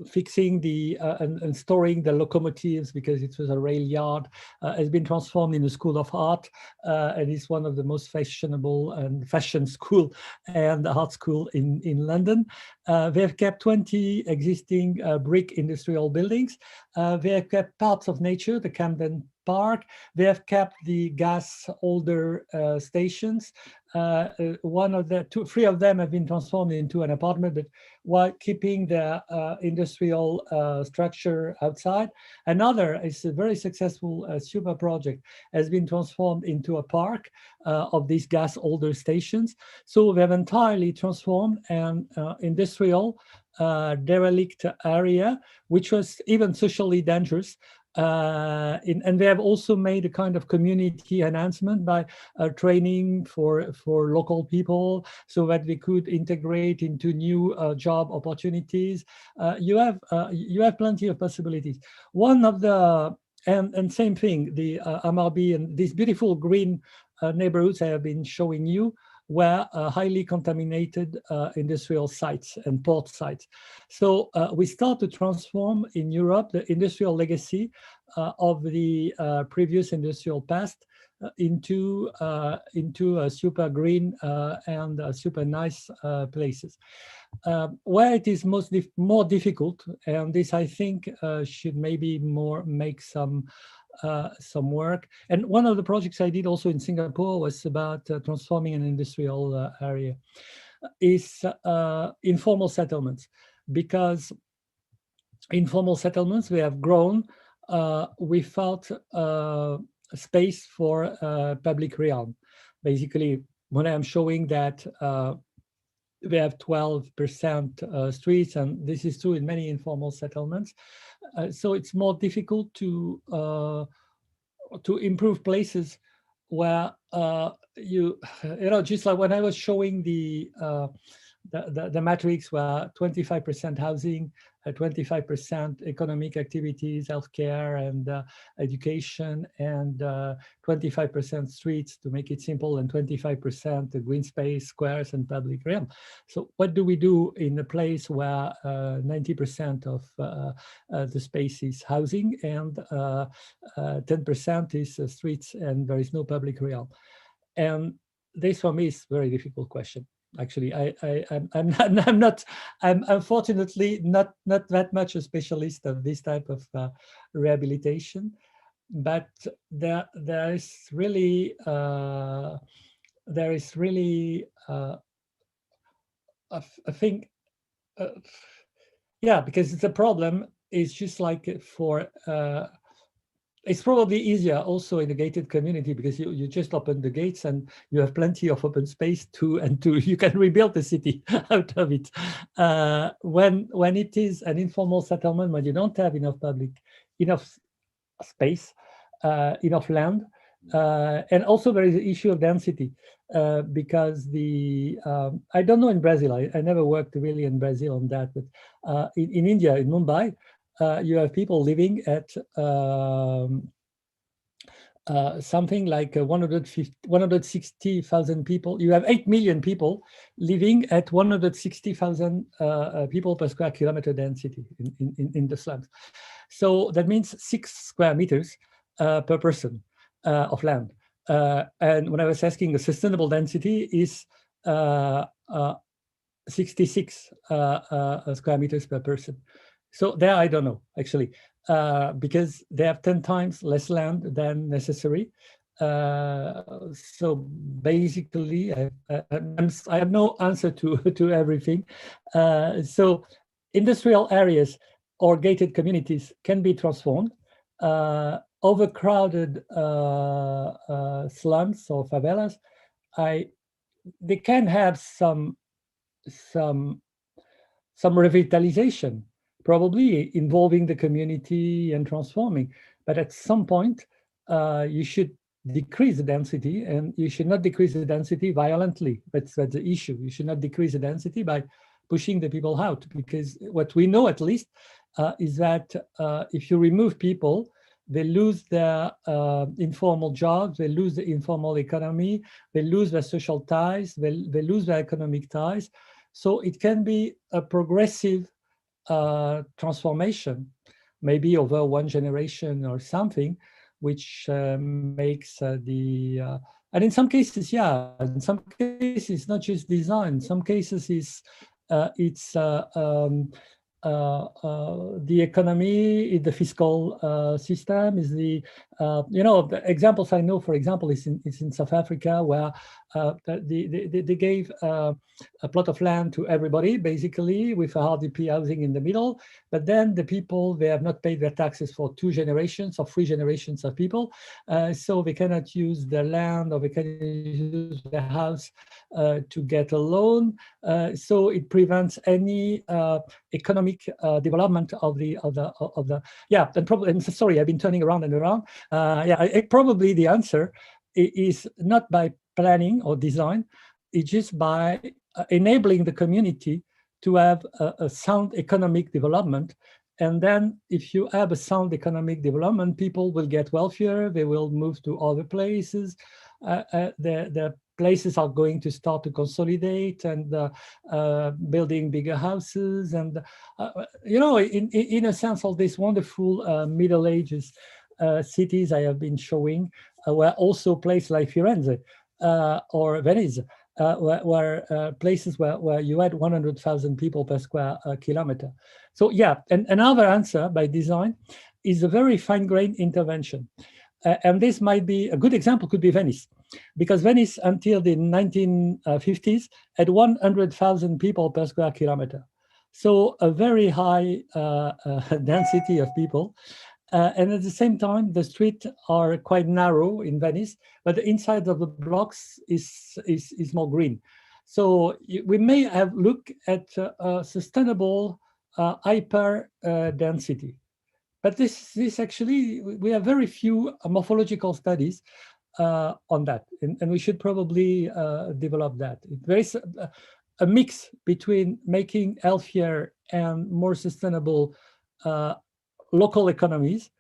fixing the and storing the locomotives, because it was a rail yard, has been transformed in a school of art, and it's one of the most fashionable and fashion school and art school in London. They have kept 20 existing brick industrial buildings. They have kept parts of nature, the Camden park. They have kept the gas older stations. Three of them have been transformed into an apartment, but while keeping the industrial structure outside. Another is a very successful super project, has been transformed into a park of these gas older stations. So we have entirely transformed an industrial derelict area, which was even socially dangerous. And they have also made a kind of community enhancement by training for local people so that they could integrate into new job opportunities. You have plenty of possibilities. One of the and same thing, the MRB and these beautiful green neighborhoods I have been showing you were highly contaminated industrial sites and port sites. So we start to transform in Europe the industrial legacy of the previous industrial past into a super green and super nice places. Where it is more difficult, and this I think should maybe make some work. And one of the projects I did also in Singapore was about transforming an industrial area, is informal settlements, because informal settlements, they have grown without space for public realm. Basically, when I'm showing that we have 12% streets, and this is true in many informal settlements. So it's more difficult to improve places where just like when I was showing the matrix where 25% housing, 25% economic activities, healthcare and education, and 25% streets, to make it simple, and 25% green space, squares, and public realm. So what do we do in a place where 90% of the space is housing and 10% is streets and there is no public realm? And this for me is a very difficult question. Actually, I'm unfortunately not that much a specialist of this type of rehabilitation, but there is really I think yeah, because it's a problem. It's just like for it's probably easier also in a gated community, because you just open the gates and you have plenty of open space you can rebuild the city out of it. When it is an informal settlement, when you don't have enough space, enough land, and also there is the issue of density, because I don't know in Brazil, I never worked really in Brazil on that, but in India, in Mumbai, you have people living at something like 160,000 people. You have 8 million people living at 160,000 people per square kilometer density in the slums. So that means 6 square meters per person of land. And when I was asking, the sustainable density is 66 square meters per person. So there, I don't know, actually, because they have 10 times less land than necessary. So basically, I have no answer to everything. So industrial areas or gated communities can be transformed. Overcrowded slums or favelas, they can have some revitalization, probably involving the community and transforming. But at some point, you should decrease the density, and you should not decrease the density violently. That's the issue. You should not decrease the density by pushing the people out, because what we know, at least, is that if you remove people, they lose their informal jobs, they lose the informal economy, they lose their social ties, they lose their economic ties. So it can be a progressive transformation, maybe over one generation or something, which makes and in some cases, yeah, in some cases, not just design, in some cases it's the economy, the fiscal system, is the The examples I know, for example, is in South Africa, where they gave a plot of land to everybody, basically, with a RDP housing in the middle. But then the people, they have not paid their taxes for 2 generations or 3 generations of people. So they cannot use their land, or they cannot use their house to get a loan. So it prevents any economic development of the yeah. And probably, I'm sorry, I've been turning around and around. Probably the answer is not by planning or design, it's just by enabling the community to have a sound economic development. And then if you have a sound economic development, people will get wealthier, they will move to other places, the places are going to start to consolidate and building bigger houses. And, in a sense, all these wonderful Middle Ages cities I have been showing were also places like Firenze or Venice, where places where you had 100,000 people per square kilometer. So yeah, and another answer by design is a very fine-grained intervention. And this might be a good example, could be Venice, because Venice until the 1950s had 100,000 people per square kilometer. So a very high density of people. And at the same time, the streets are quite narrow in Venice, but the inside of the blocks is more green. So we may have looked at sustainable hyper density. But this actually, we have very few morphological studies on that, and we should probably develop that. There is a mix between making healthier and more sustainable local economies,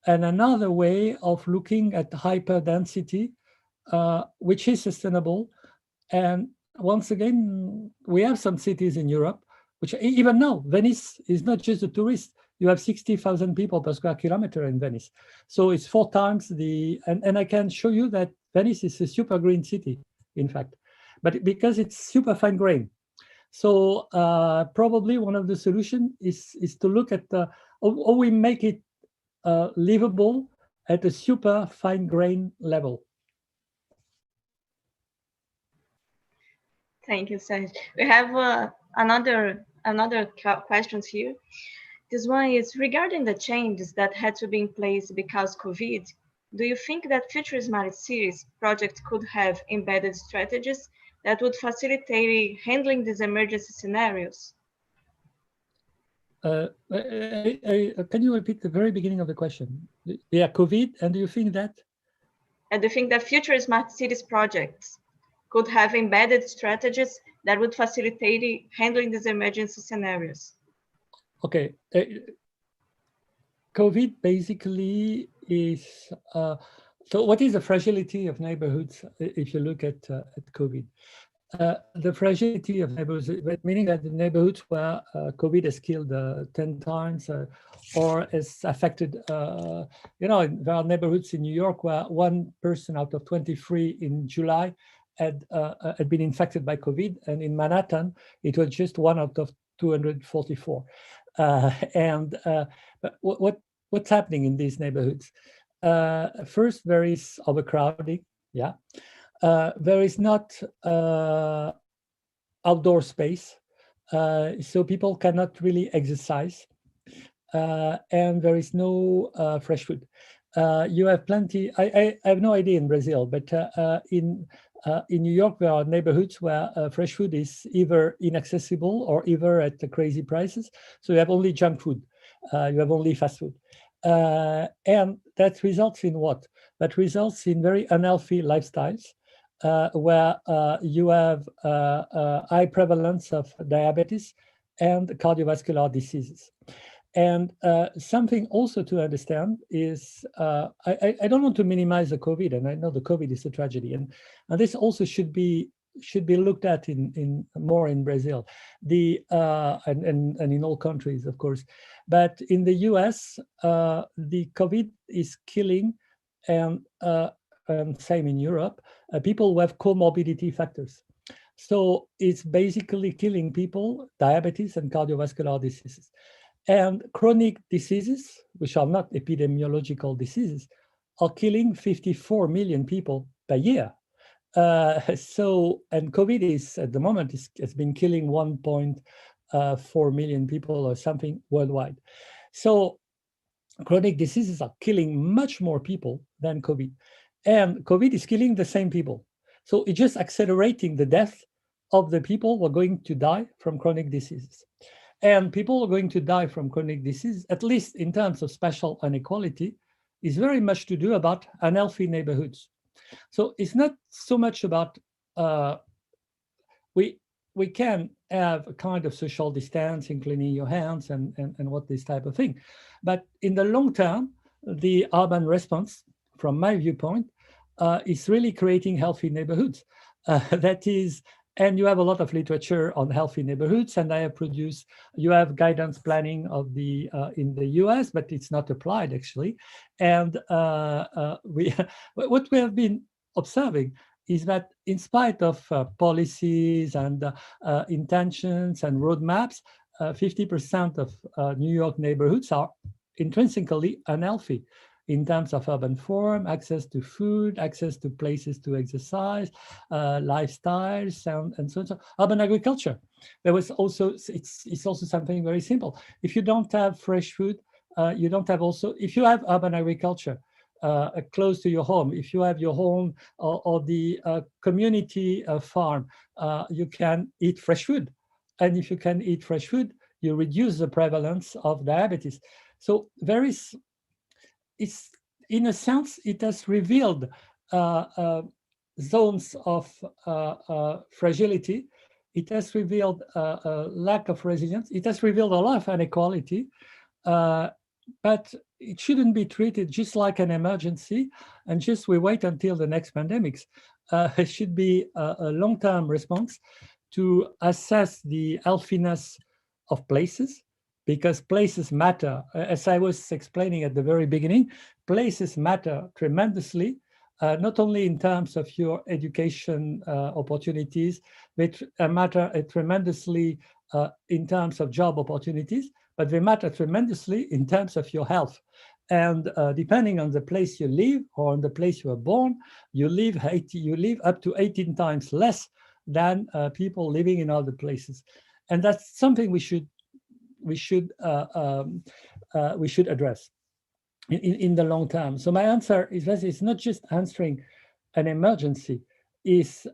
and another way of looking at hyperdensity, which is sustainable. And once again, we have some cities in Europe, which even now, Venice is not just a tourist. You have 60,000 people per square kilometer in Venice. So it's 4 times the, and I can show you that Venice is a super green city, in fact, but because it's super fine grain. So probably one of the solutions is to look at how we make it livable at a super fine grain level. Thank you, Serge. We have another questions here. This one is regarding the changes that had to be in place because COVID. Do you think that future smart cities project could have embedded strategies that would facilitate handling these emergency scenarios? Can you repeat the very beginning of the question? Yeah, COVID, and do you think that? And do you think that future smart cities projects could have embedded strategies that would facilitate handling these emergency scenarios? Okay, COVID basically is, so what is the fragility of neighborhoods if you look at COVID? The fragility of neighborhoods, meaning that the neighborhoods where COVID has killed 10 times or has affected, there are neighborhoods in New York where 1 person out of 23 in July had been infected by COVID, and in Manhattan, it was just 1 out of 244. But what's happening in these neighborhoods? First, there is overcrowding. Yeah, there is not outdoor space, so people cannot really exercise, and there is no fresh food. You have plenty. I have no idea in Brazil, but in New York, there are neighborhoods where fresh food is either inaccessible or either at crazy prices. So you have only junk food, you have only fast food. And that results in what? That results in very unhealthy lifestyles where you have high prevalence of diabetes and cardiovascular diseases. And something also to understand is, I don't want to minimize the COVID, and I know the COVID is a tragedy, and this also should be looked at in more in Brazil, and in all countries, of course. But in the US, the COVID is killing, and same in Europe, people who have comorbidity factors. So it's basically killing people, diabetes and cardiovascular diseases. And chronic diseases, which are not epidemiological diseases, are killing 54 million people per year. And COVID is at the moment has been killing 1.4 million people or something worldwide. So chronic diseases are killing much more people than COVID, and COVID is killing the same people. So it's just accelerating the death of the people who are going to die from chronic diseases. And people are going to die from chronic disease, at least in terms of spatial inequality, is very much to do about unhealthy neighborhoods. So it's not so much about, we can have a kind of social distancing, cleaning your hands and what this type of thing. But in the long term, the urban response, from my viewpoint, is really creating healthy neighborhoods. That is, and you have a lot of literature on healthy neighborhoods, and I have produced, you have guidance planning of the in the US, but it's not applied actually. And what we have been observing is that in spite of policies and intentions and roadmaps, 50% of New York neighborhoods are intrinsically unhealthy in terms of urban form, access to food, access to places to exercise, lifestyles, and so on. So urban agriculture. There was also, it's also something very simple. If you don't have fresh food, you don't have also, if you have urban agriculture, close to your home, if you have your home or the community farm, you can eat fresh food. And if you can eat fresh food, you reduce the prevalence of diabetes. So there is, it's, in a sense, it has revealed zones of fragility. It has revealed a lack of resilience. It has revealed a lot of inequality, but it shouldn't be treated just like an emergency and just we wait until the next pandemics. It should be a long-term response to assess the healthiness of places, because places matter. As I was explaining at the very beginning, places matter tremendously, not only in terms of your education opportunities, but matter tremendously in terms of job opportunities, but they matter tremendously in terms of your health. And depending on the place you live or on the place you were born, you live up to 18 times less than people living in other places. And that's something we should address in the long term. So my answer is that it's not just answering an emergency, is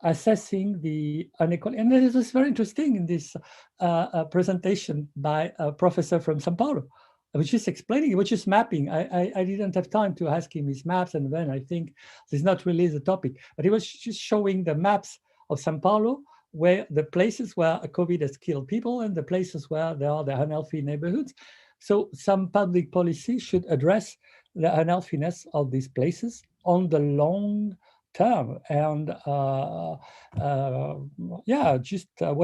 assessing the inequality. And it was very interesting in this presentation by a professor from Sao Paulo, which is explaining, which is mapping. I didn't have time to ask him his maps, and then I think this is not really the topic, but he was just showing the maps of Sao Paulo, where the places where COVID has killed people and the places where there are the unhealthy neighborhoods. So some public policy should address the unhealthiness of these places on the long term. And what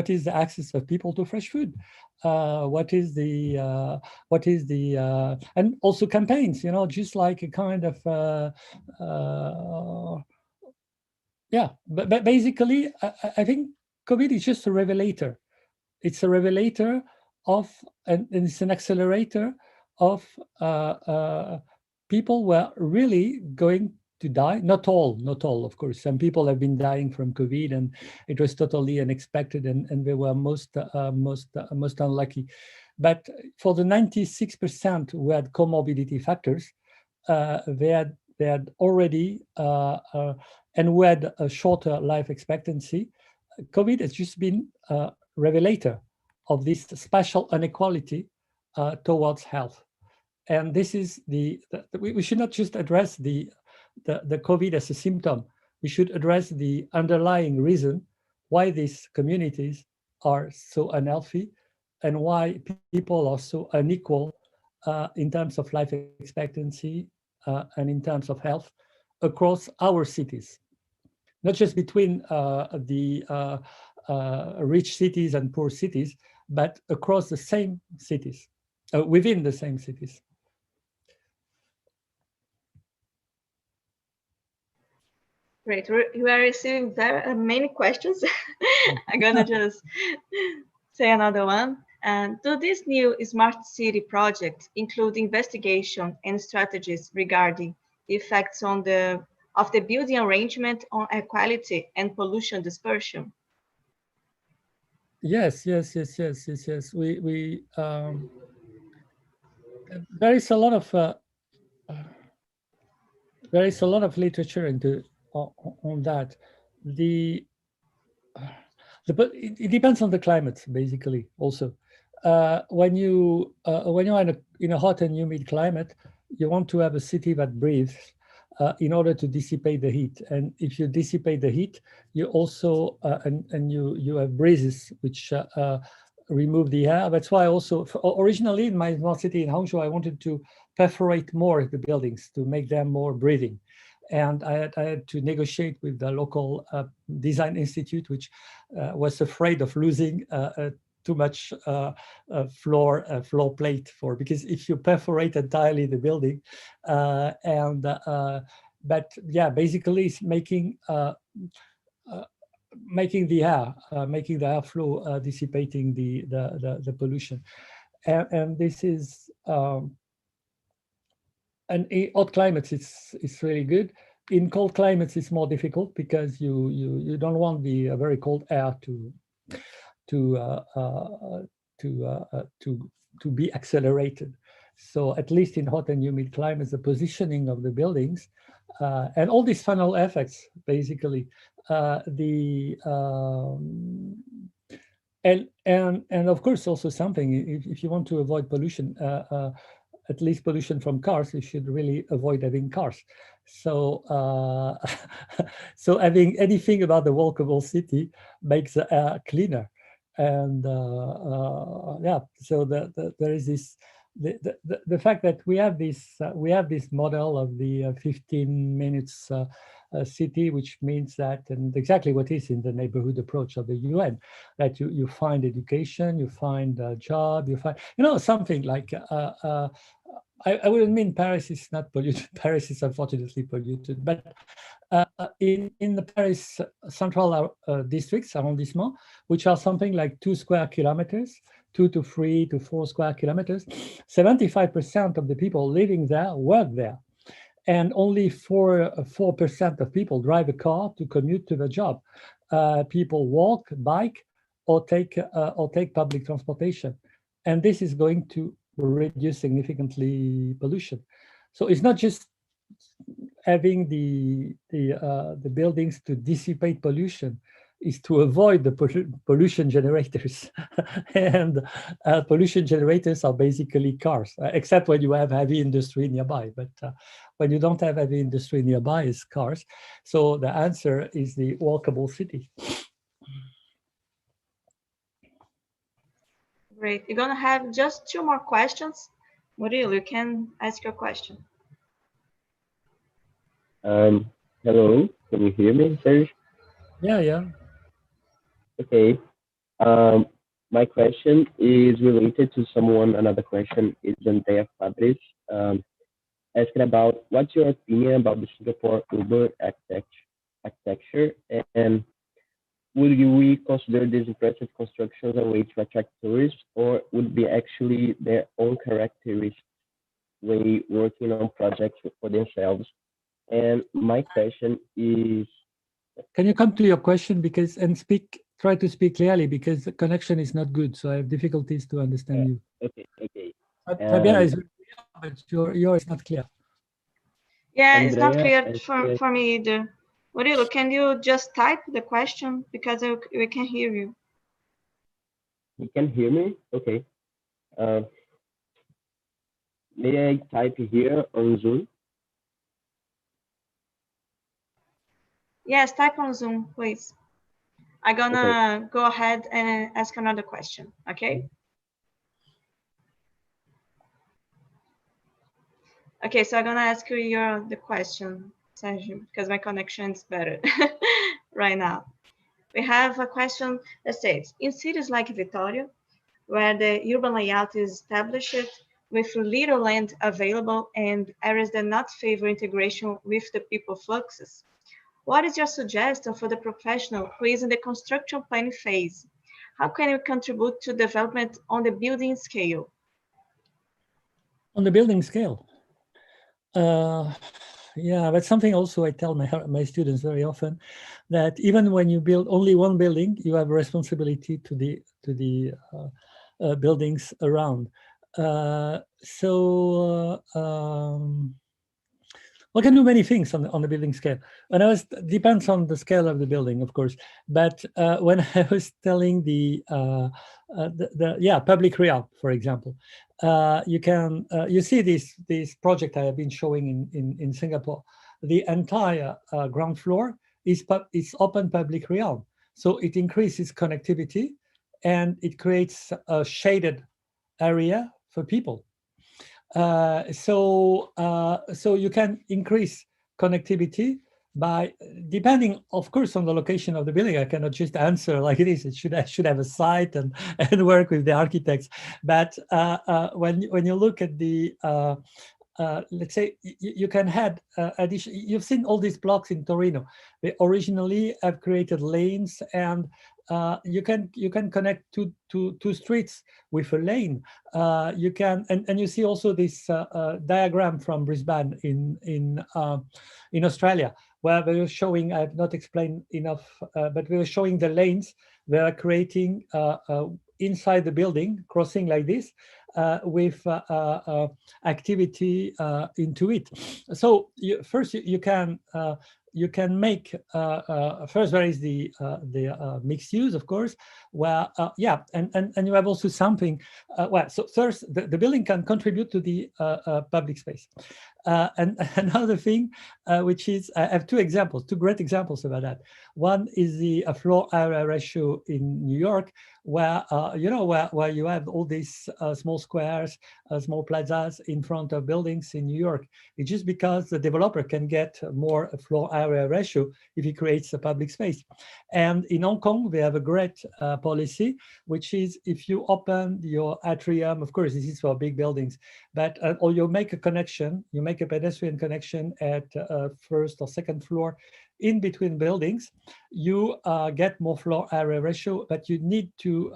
is the access of people to fresh food? What is the and also campaigns, you know, just like a kind of but basically I think COVID is just a revelator. It's a revelator of, and it's an accelerator of people were really going to die. Not all, of course. Some people have been dying from COVID, and it was totally unexpected, and they were most unlucky. But for the 96% who had comorbidity factors, they had already and who had a shorter life expectancy. COVID has just been a revelator of this spatial inequality towards health. And this is we should not just address the COVID as a symptom. We should address the underlying reason why these communities are so unhealthy and why people are so unequal in terms of life expectancy and in terms of health across our cities. Not just between the rich cities and poor cities, but across the same cities, within the same cities. Great. We are receiving very many questions. I'm gonna just say another one. And do this new smart city project include investigation and strategies regarding the effects of the building arrangement on air quality and pollution dispersion? Yes. There is a lot of literature on that. It depends on the climate, basically. Also, when you are in a hot and humid climate, you want to have a city that breathes in order to dissipate the heat. And if you dissipate the heat, you also and you have breezes which remove the air. That's why also originally in my small city in Hangzhou, I wanted to perforate more the buildings to make them more breathing. And I had to negotiate with the local design institute, which was afraid of losing too much floor plate because if you perforate entirely the building, but yeah, basically it's making the air flow, dissipating the pollution, and this is. And in hot climates, it's really good. In cold climates, it's more difficult because you don't want the very cold air to be accelerated. So at least in hot and humid climates, the positioning of the buildings and all these funnel effects, basically, and of course also something if you want to avoid pollution. At least pollution from cars, you should really avoid having cars. So, so having anything about the walkable city makes the air cleaner. And yeah, so there is this the fact that we have this model of the 15 minutes city, which means that, and exactly what is in the neighborhood approach of the UN, that you find education, you find a job, you find, something like, I wouldn't mean Paris is not polluted. Paris is unfortunately polluted, but in the Paris central districts, arrondissement, which are something like 2 square kilometers, 2 to 3 to 4 square kilometers, 75% of the people living there work there. And only 4% of people drive a car to commute to the job. People walk, bike, or take public transportation. And this is going to reduce significantly pollution. So it's not just having the buildings to dissipate pollution, is to avoid the pollution generators. And pollution generators are basically cars, except when you have heavy industry nearby. But when you don't have heavy industry nearby, it's cars. So the answer is the walkable city. Great. You're going to have just 2 more questions. Murilo, you can ask your question. Hello, can you hear me, Serge? Yeah. Okay. My question is related to another question is Andrea Fabris, asking about what's your opinion about the Singapore urban architecture, and would we consider these impressive constructions a way to attract tourists, or would be actually their own characteristics way working on projects for themselves? And my question is, can you come to your question try to speak clearly, because the connection is not good, so I have difficulties to understand you. Okay. Fabiana is clear, but yours is not clear. Yeah, Andrea, it's not clear for me either. Murilo, can you just type the question, because we can hear you. You can hear me? Okay. May I type here on Zoom? Yes, type on Zoom, please. I'm gonna go ahead and ask another question, okay? Okay, so I'm gonna ask you the question, Serge, because my connection is better right now. We have a question that says, in cities like Vitória, where the urban layout is established with little land available and areas that not favor integration with the people fluxes, what is your suggestion for the professional who is in the construction planning phase? How can you contribute to development on the building scale? On the building scale? Yeah, that's something also I tell my students very often, that even when you build only one building, you have a responsibility to the buildings around. One can do many things on the building scale. When I was, depends on the scale of the building, of course. But when I was telling public realm, for example, you see this project I have been showing in Singapore. The entire ground floor is open public realm, so it increases connectivity and it creates a shaded area for people. So you can increase connectivity by, depending, of course, on the location of the building. I cannot just answer like it is. I should have a site and work with the architects. But when you look at the let's say you can add addition. You've seen all these blocks in Torino. They originally have created lanes, and you can connect two streets with a lane. You can, and you see also this diagram from Brisbane in Australia, where they were showing, I have not explained enough, but we were showing the lanes they are creating inside the building, crossing like this, with activity into it. So first you can make, first there is the mixed use, of course, where and you have also something, well, so first the building can contribute to the public space. And another thing, which is, I have two great examples about that. One is the floor area ratio in New York, where where you have all these small squares, small plazas in front of buildings in New York. It's just because the developer can get more floor area ratio if he creates a public space. And in Hong Kong, they have a great policy, which is if you open your atrium, of course, this is for big buildings, but or you make a connection, you make a pedestrian connection at first or second floor in between buildings, you get more floor area ratio, but you need to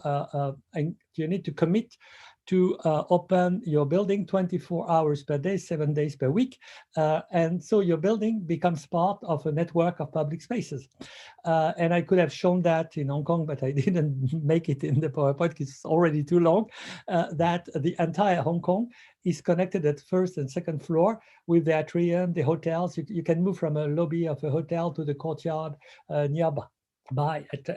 commit to open your building 24 hours per day, 7 days per week. And so your building becomes part of a network of public spaces. And I could have shown that in Hong Kong, but I didn't make it in the PowerPoint because it's already too long, that the entire Hong Kong is connected at first and second floor with the atrium, the hotels. You can move from a lobby of a hotel to the courtyard nearby at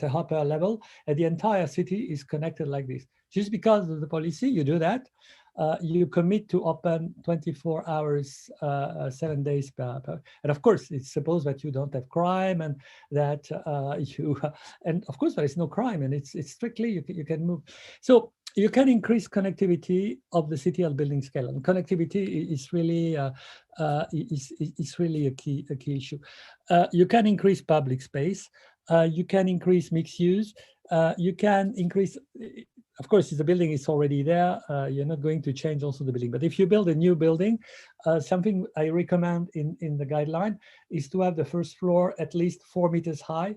a upper level, and the entire city is connected like this. Just because of the policy, you do that. You commit to open 24 hours, 7 days per. And of course, it's supposed that you don't have crime, and that and of course there is no crime, and it's strictly you can move. So you can increase connectivity of the city at building scale, and connectivity is really a key issue. You can increase public space. You can increase mixed use. You can increase. Of course, if the building is already there, you're not going to change also the building. But if you build a new building, something I recommend in the guideline is to have the first floor at least 4 meters high,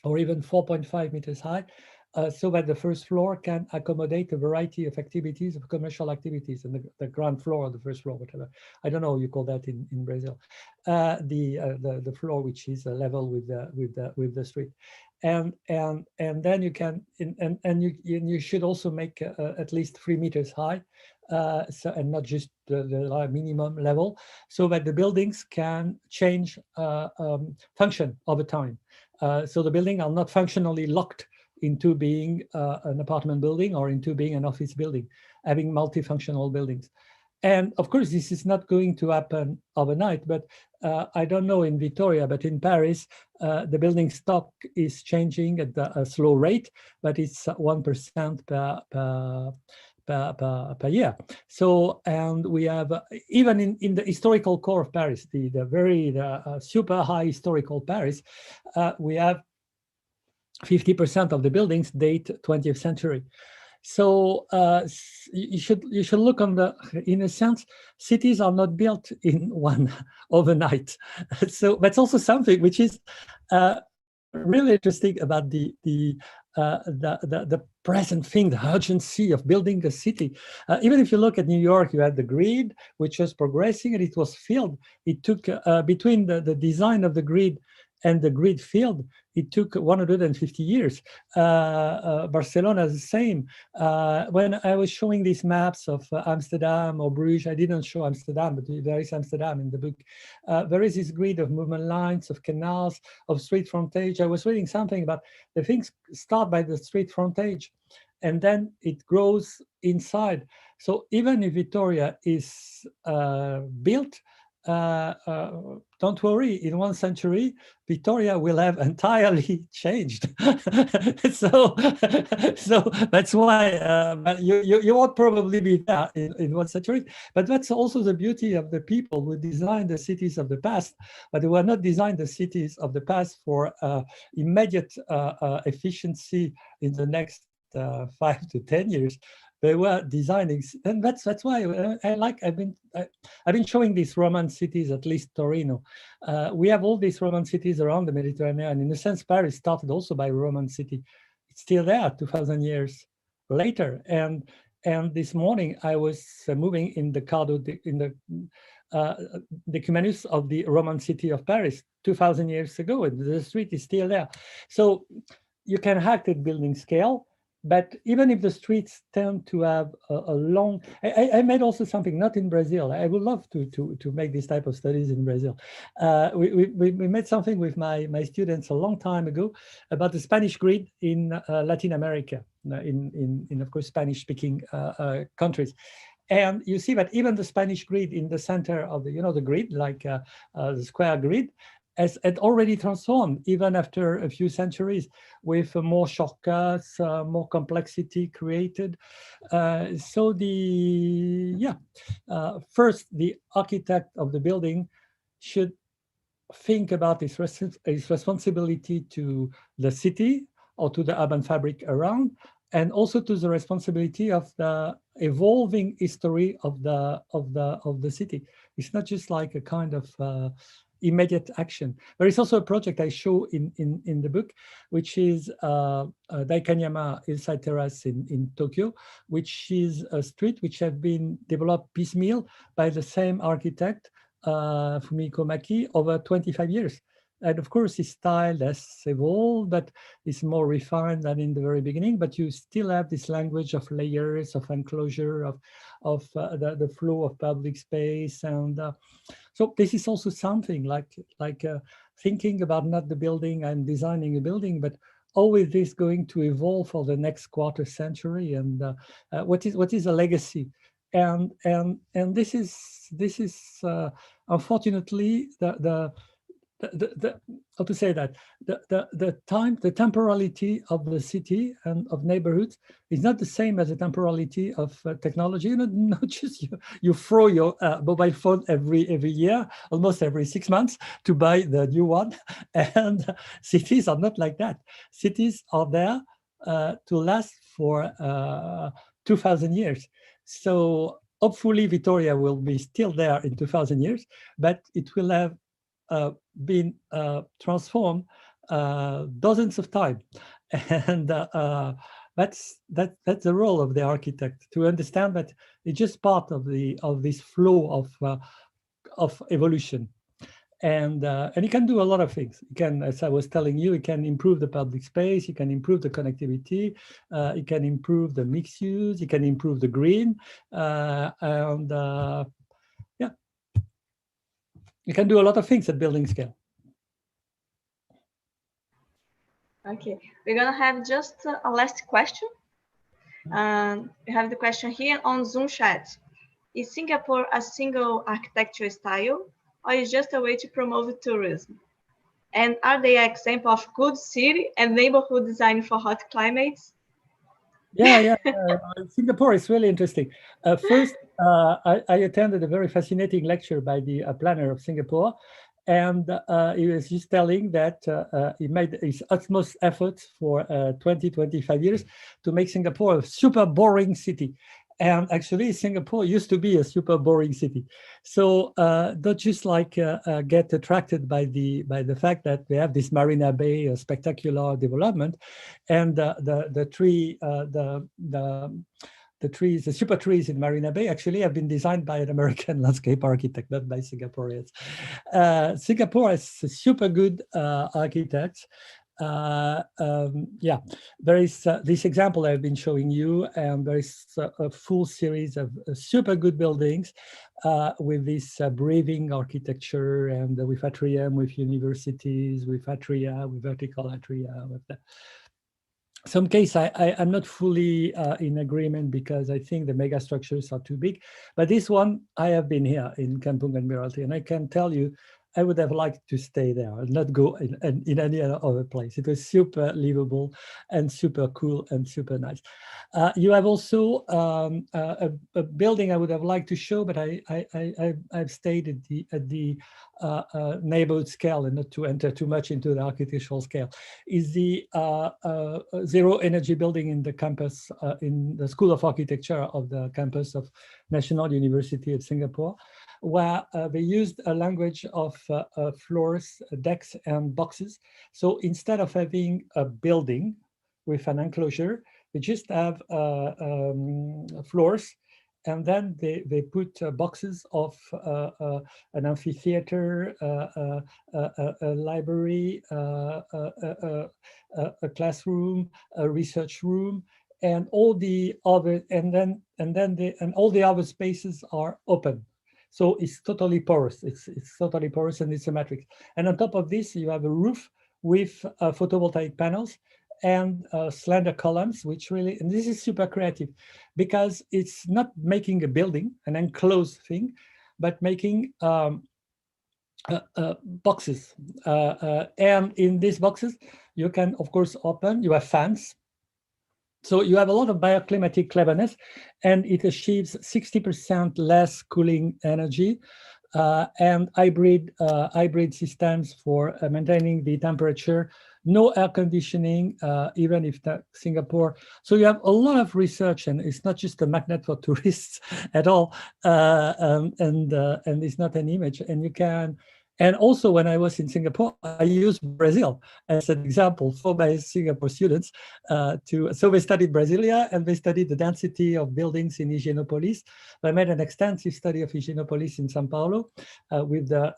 or even 4.5 meters high, so that the first floor can accommodate a variety of activities, of commercial activities, and the ground floor or the first floor, whatever. I don't know how you call that in Brazil. The floor which is level with the street. And then you can, and you should also make at least 3 meters high, and not just the minimum level, so that the buildings can change function over time. So the building are not functionally locked into being an apartment building or into being an office building, having multifunctional buildings. And of course, this is not going to happen overnight, but I don't know in Victoria, but in Paris, the building stock is changing at a slow rate, but it's 1% per year. So, and we have, even in the historical core of Paris, the super high historical Paris, we have 50% of the buildings date 20th century. So you should look on in a sense, cities are not built in one overnight. So that's also something which is really interesting about the present thing, the urgency of building a city. Even if you look at New York, you had the grid, which was progressing, and it was filled. It took, between the design of the grid and the grid field, it took 150 years. Barcelona is the same. When I was showing these maps of Amsterdam or Bruges, I didn't show Amsterdam, but there is Amsterdam in the book. There is this grid of movement lines, of canals, of street frontage. I was reading something about the things start by the street frontage, and then it grows inside. So even if Victoria is built, don't worry, in 1 century, Victoria will have entirely changed. so that's why you won't probably be there in 1 century. But that's also the beauty of the people who designed the cities of the past, but they were not designed the cities of the past for immediate efficiency in the next 5 to 10 years. They were designing, and that's why I've been showing these Roman cities, at least Torino. We have all these Roman cities around the Mediterranean. In a sense, Paris started also by a Roman city. It's still there 2,000 years later. And this morning I was moving in the Cardo, in the Decumanus of the Roman city of Paris 2,000 years ago, and the street is still there. So you can hack at building scale. But even if the streets tend to have a long, I made also something, not in Brazil. I would love to make this type of studies in Brazil. We made something with my students a long time ago about the Spanish grid in Latin America, in of course, Spanish-speaking countries. And you see that even the Spanish grid in the center of the, the grid, like the square grid, had already transformed even after a few centuries, with more shortcuts, more complexity created. First, the architect of the building should think about his responsibility to the city or to the urban fabric around, and also to the responsibility of the evolving history of the city. It's not just like a kind of immediate action. There is also a project I show in the book, which is Daikanyama Hillside Terrace in Tokyo, which is a street which has been developed piecemeal by the same architect, Fumiko Maki, over 25 years. And of course, his style has evolved, but it's more refined than in the very beginning. But you still have this language of layers, of enclosure, of the flow of public space, and so this is also something like thinking about not the building and designing a building, but how is this going to evolve for the next quarter century, and what is a legacy, and this is unfortunately how to say that the temporality of the city and of neighborhoods is not the same as the temporality of technology. Not just you throw your mobile phone every year, almost every 6 months, to buy the new one. And cities are not like that. Cities are there to last for 2,000 years. So hopefully Victoria will be still there in 2,000 years, but it will have been transformed dozens of times, and that's the role of the architect, to understand that it's just part of this flow of evolution, and you can do a lot of things. You can, as I was telling you, you can improve the public space, you can improve the connectivity, you can improve the mixed use, you can improve the green, you can do a lot of things at building scale. Okay, we're gonna have just a last question. We have the question here on Zoom chat. Is Singapore a single architecture style, or is just a way to promote tourism? And are they an example of good city and neighborhood design for hot climates? Yeah. Singapore is really interesting. First, I attended a very fascinating lecture by the planner of Singapore, and he was just telling that he made his utmost efforts for 20-25 years to make Singapore a super boring city. And actually, Singapore used to be a super boring city. So don't just like get attracted by the fact that we have this Marina Bay spectacular development, and the trees, the super trees in Marina Bay actually have been designed by an American landscape architect, not by Singaporeans. Singapore has super good architects. Yeah, there is this example I've been showing you, and there is a full series of super good buildings with this breathing architecture, and with atrium, with universities, with atria, with vertical atria, with the some case I'm not fully in agreement, because I think the mega structures are too big. But this one, I have been here in Kampung Admiralty, and I can tell you, I would have liked to stay there and not go in any other place. It was super livable and super cool and super nice. You have also a building I would have liked to show, but I've stayed at the neighborhood scale and not to enter too much into the architectural scale. Is the zero energy building in the campus, in the School of Architecture of the campus of National University of Singapore, where they used a language of floors, decks, and boxes. So instead of having a building with an enclosure, they just have floors, and then they put boxes of an amphitheater, a library, a classroom, a research room, and all the other, and all the other spaces are open. So it's totally porous. It's totally porous, and it's symmetric. And on top of this, you have a roof with photovoltaic panels and slender columns, which really, and this is super creative, because it's not making a building, an enclosed thing, but making boxes. And in these boxes, you can, of course, open, you have fans. So you have a lot of bioclimatic cleverness, and it achieves 60% less cooling energy, and hybrid systems for maintaining the temperature. No air conditioning, even if Singapore. So you have a lot of research, and it's not just a magnet for tourists at all, and it's not an image. And you can. And also, when I was in Singapore, I used Brazil as an example for my Singapore students. So they studied Brasilia, and they studied the density of buildings in Higienopolis. I made an extensive study of Higienopolis in São Paulo with the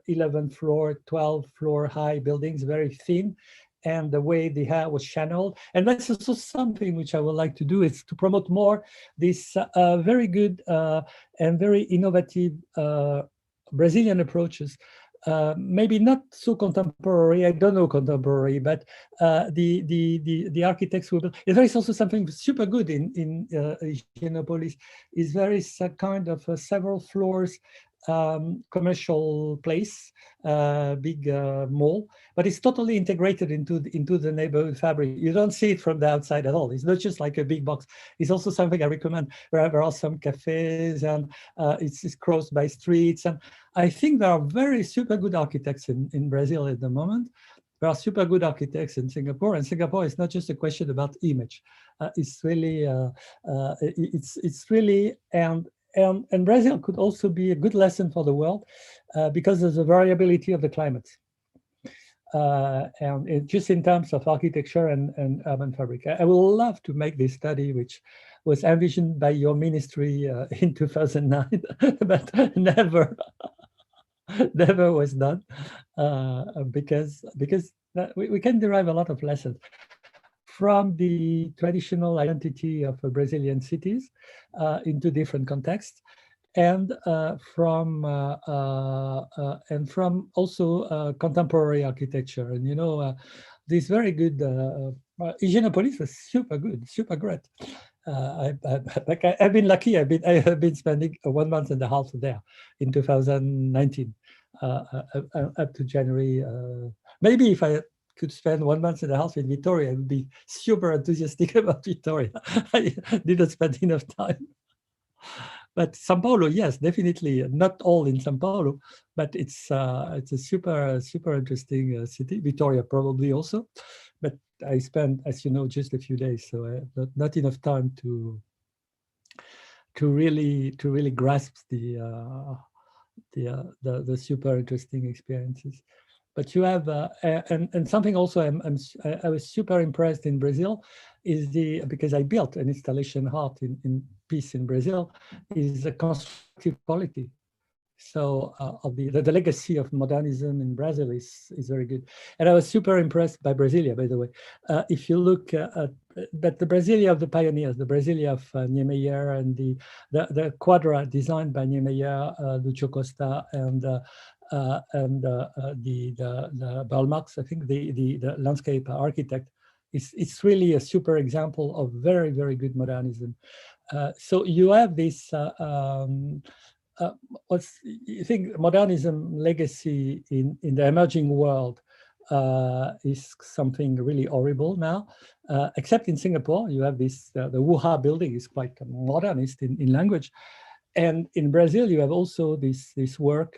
11 floor, 12 floor high buildings, very thin, and the way the air was channeled. And that's also something which I would like to do, is to promote more this very good and very innovative Brazilian approaches. Maybe not so contemporary, I don't know contemporary, but the architects will build. There is also something super good in Higienopolis, is very kind of several floors commercial place, big mall, but it's totally integrated into the neighborhood fabric. You don't see it from the outside at all. It's not just like a big box. It's also something I recommend, where there are some cafes, and it's crossed by streets. And I think there are very super good architects in Brazil at the moment. There are super good architects in Singapore, and Singapore is not just a question about image. It's really, it's really, and Brazil could also be a good lesson for the world, because there's a variability of the climate. And just in terms of architecture and urban fabric. I would love to make this study, which was envisioned by your ministry in 2009, but never was done, because we can derive a lot of lessons from the traditional identity of Brazilian cities into different contexts, and from also contemporary architecture. And you know, this very good Higienopolis was super good, super great. I've been lucky. I have been spending 1 month and a half there in 2019 up to January. Maybe if I could spend 1 month and a half in Victoria, I would be super enthusiastic about Victoria. I didn't spend enough time. But São Paulo, yes, definitely. Not all in São Paulo, but it's a super interesting city. Victoria probably also, but I spent, as you know, just a few days, so I have not enough time really grasp the super interesting experiences. But you have and something also I was super impressed in Brazil is because I built an installation hut in Peace in Brazil, is the constructive quality. So of the legacy of modernism in Brazil is very good. And I was super impressed by Brasilia, by the way. If you look but the Brasilia of the pioneers, the Brasilia of Niemeyer and the quadra designed by Niemeyer, Lúcio Costa, and the Karl Marx, I think the landscape architect, it's really a super example of very, very good modernism. So you have this, you think modernism legacy in the emerging world is something really horrible now, except in Singapore. You have this, the Wuha building is quite modernist in language. And in Brazil, you have also this work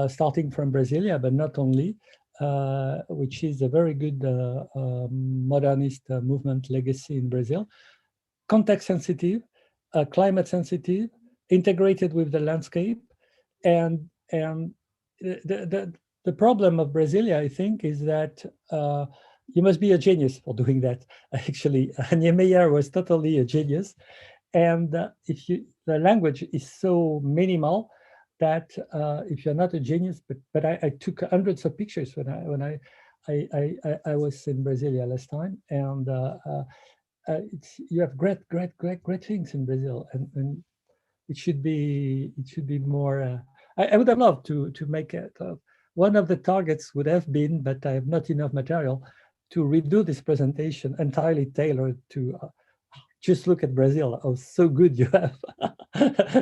starting from Brasilia, but not only, which is a very good modernist movement legacy in Brazil. Context sensitive, climate sensitive, integrated with the landscape. And the problem of Brasilia, I think, is that you must be a genius for doing that. Actually, Niemeyer was totally a genius. And the language is so minimal that if you're not a genius, but I took hundreds of pictures when I was in Brasilia last time, and you have great things in Brazil, and it should be more. I would have loved to make it. One of the targets would have been, but I have not enough material to redo this presentation entirely tailored to. Just look at Brazil, how so good you have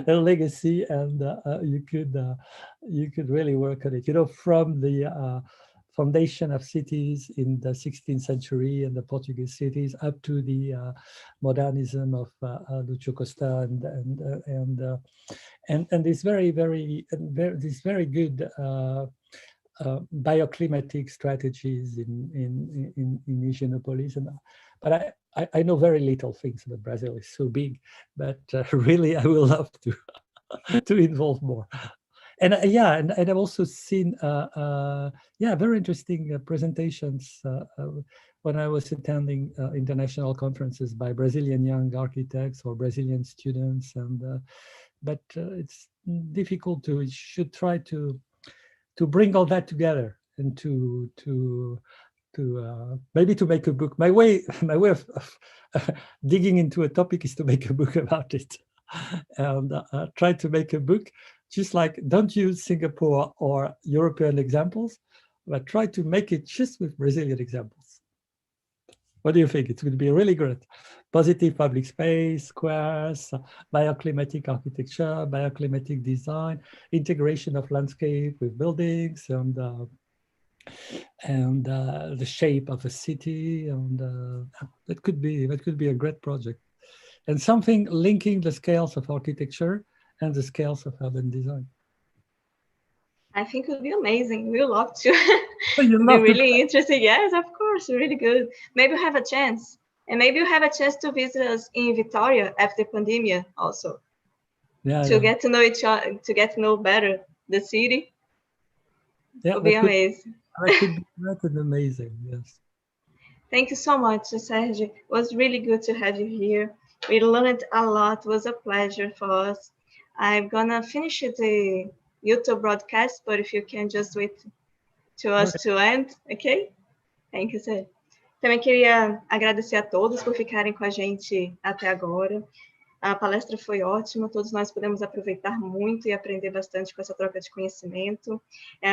a legacy, and you could really work on it. You know, from the foundation of cities in the 16th century and the Portuguese cities up to the modernism of Lúcio Costa and this very good bioclimatic strategies in Higienopolis. But I know very little things about Brazil. It's so big, but really I will love to involve more. And yeah, and I've also seen very interesting presentations when I was attending international conferences by Brazilian young architects or Brazilian students, and but it's difficult to. You should try to bring all that together and to maybe to make a book. My way of digging into a topic is to make a book about it, and try to make a book. Just like, don't use Singapore or European examples, but try to make it just with Brazilian examples. What do you think? It's going to be really great. Positive public space, squares, bioclimatic architecture, bioclimatic design, integration of landscape with buildings, and the shape of a city, and that could be a great project, and something linking the scales of architecture and the scales of urban design. I think it would be amazing. We would love to. Oh, you be really interesting. Yes, of course, really good. Maybe you have a chance, and maybe you have a chance to visit us in Victoria after pandemia also. To get to know each other, to get to know better the city. Yeah, it would be amazing. That could be amazing. Yes. Thank you so much, Serge. It was really good to have you here. We learned a lot. It was a pleasure for us. I'm gonna finish the YouTube broadcast, but if you can just wait to us to end, ok? Thank you, Serge. Também queria agradecer a todos por ficarem com a gente até agora. A palestra foi ótima, todos nós pudemos aproveitar muito e aprender bastante com essa troca de conhecimento.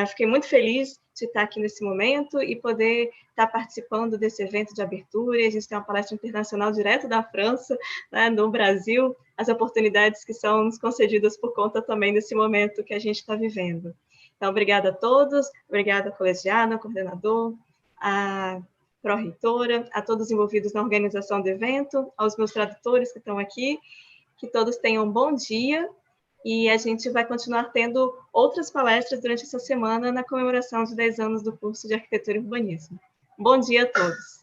Fiquei muito feliz de estar aqui nesse momento e poder estar participando desse evento de abertura. A gente tem uma palestra internacional direto da França, né, no Brasil, as oportunidades que são nos concedidas por conta também desse momento que a gente está vivendo. Então, obrigada a todos, obrigada ao colegiado, ao coordenador, à pró-reitora, a todos envolvidos na organização do evento, aos meus tradutores que estão aqui, que todos tenham um bom dia, e a gente vai continuar tendo outras palestras durante essa semana na comemoração de 10 anos do curso de Arquitetura e Urbanismo. Bom dia a todos!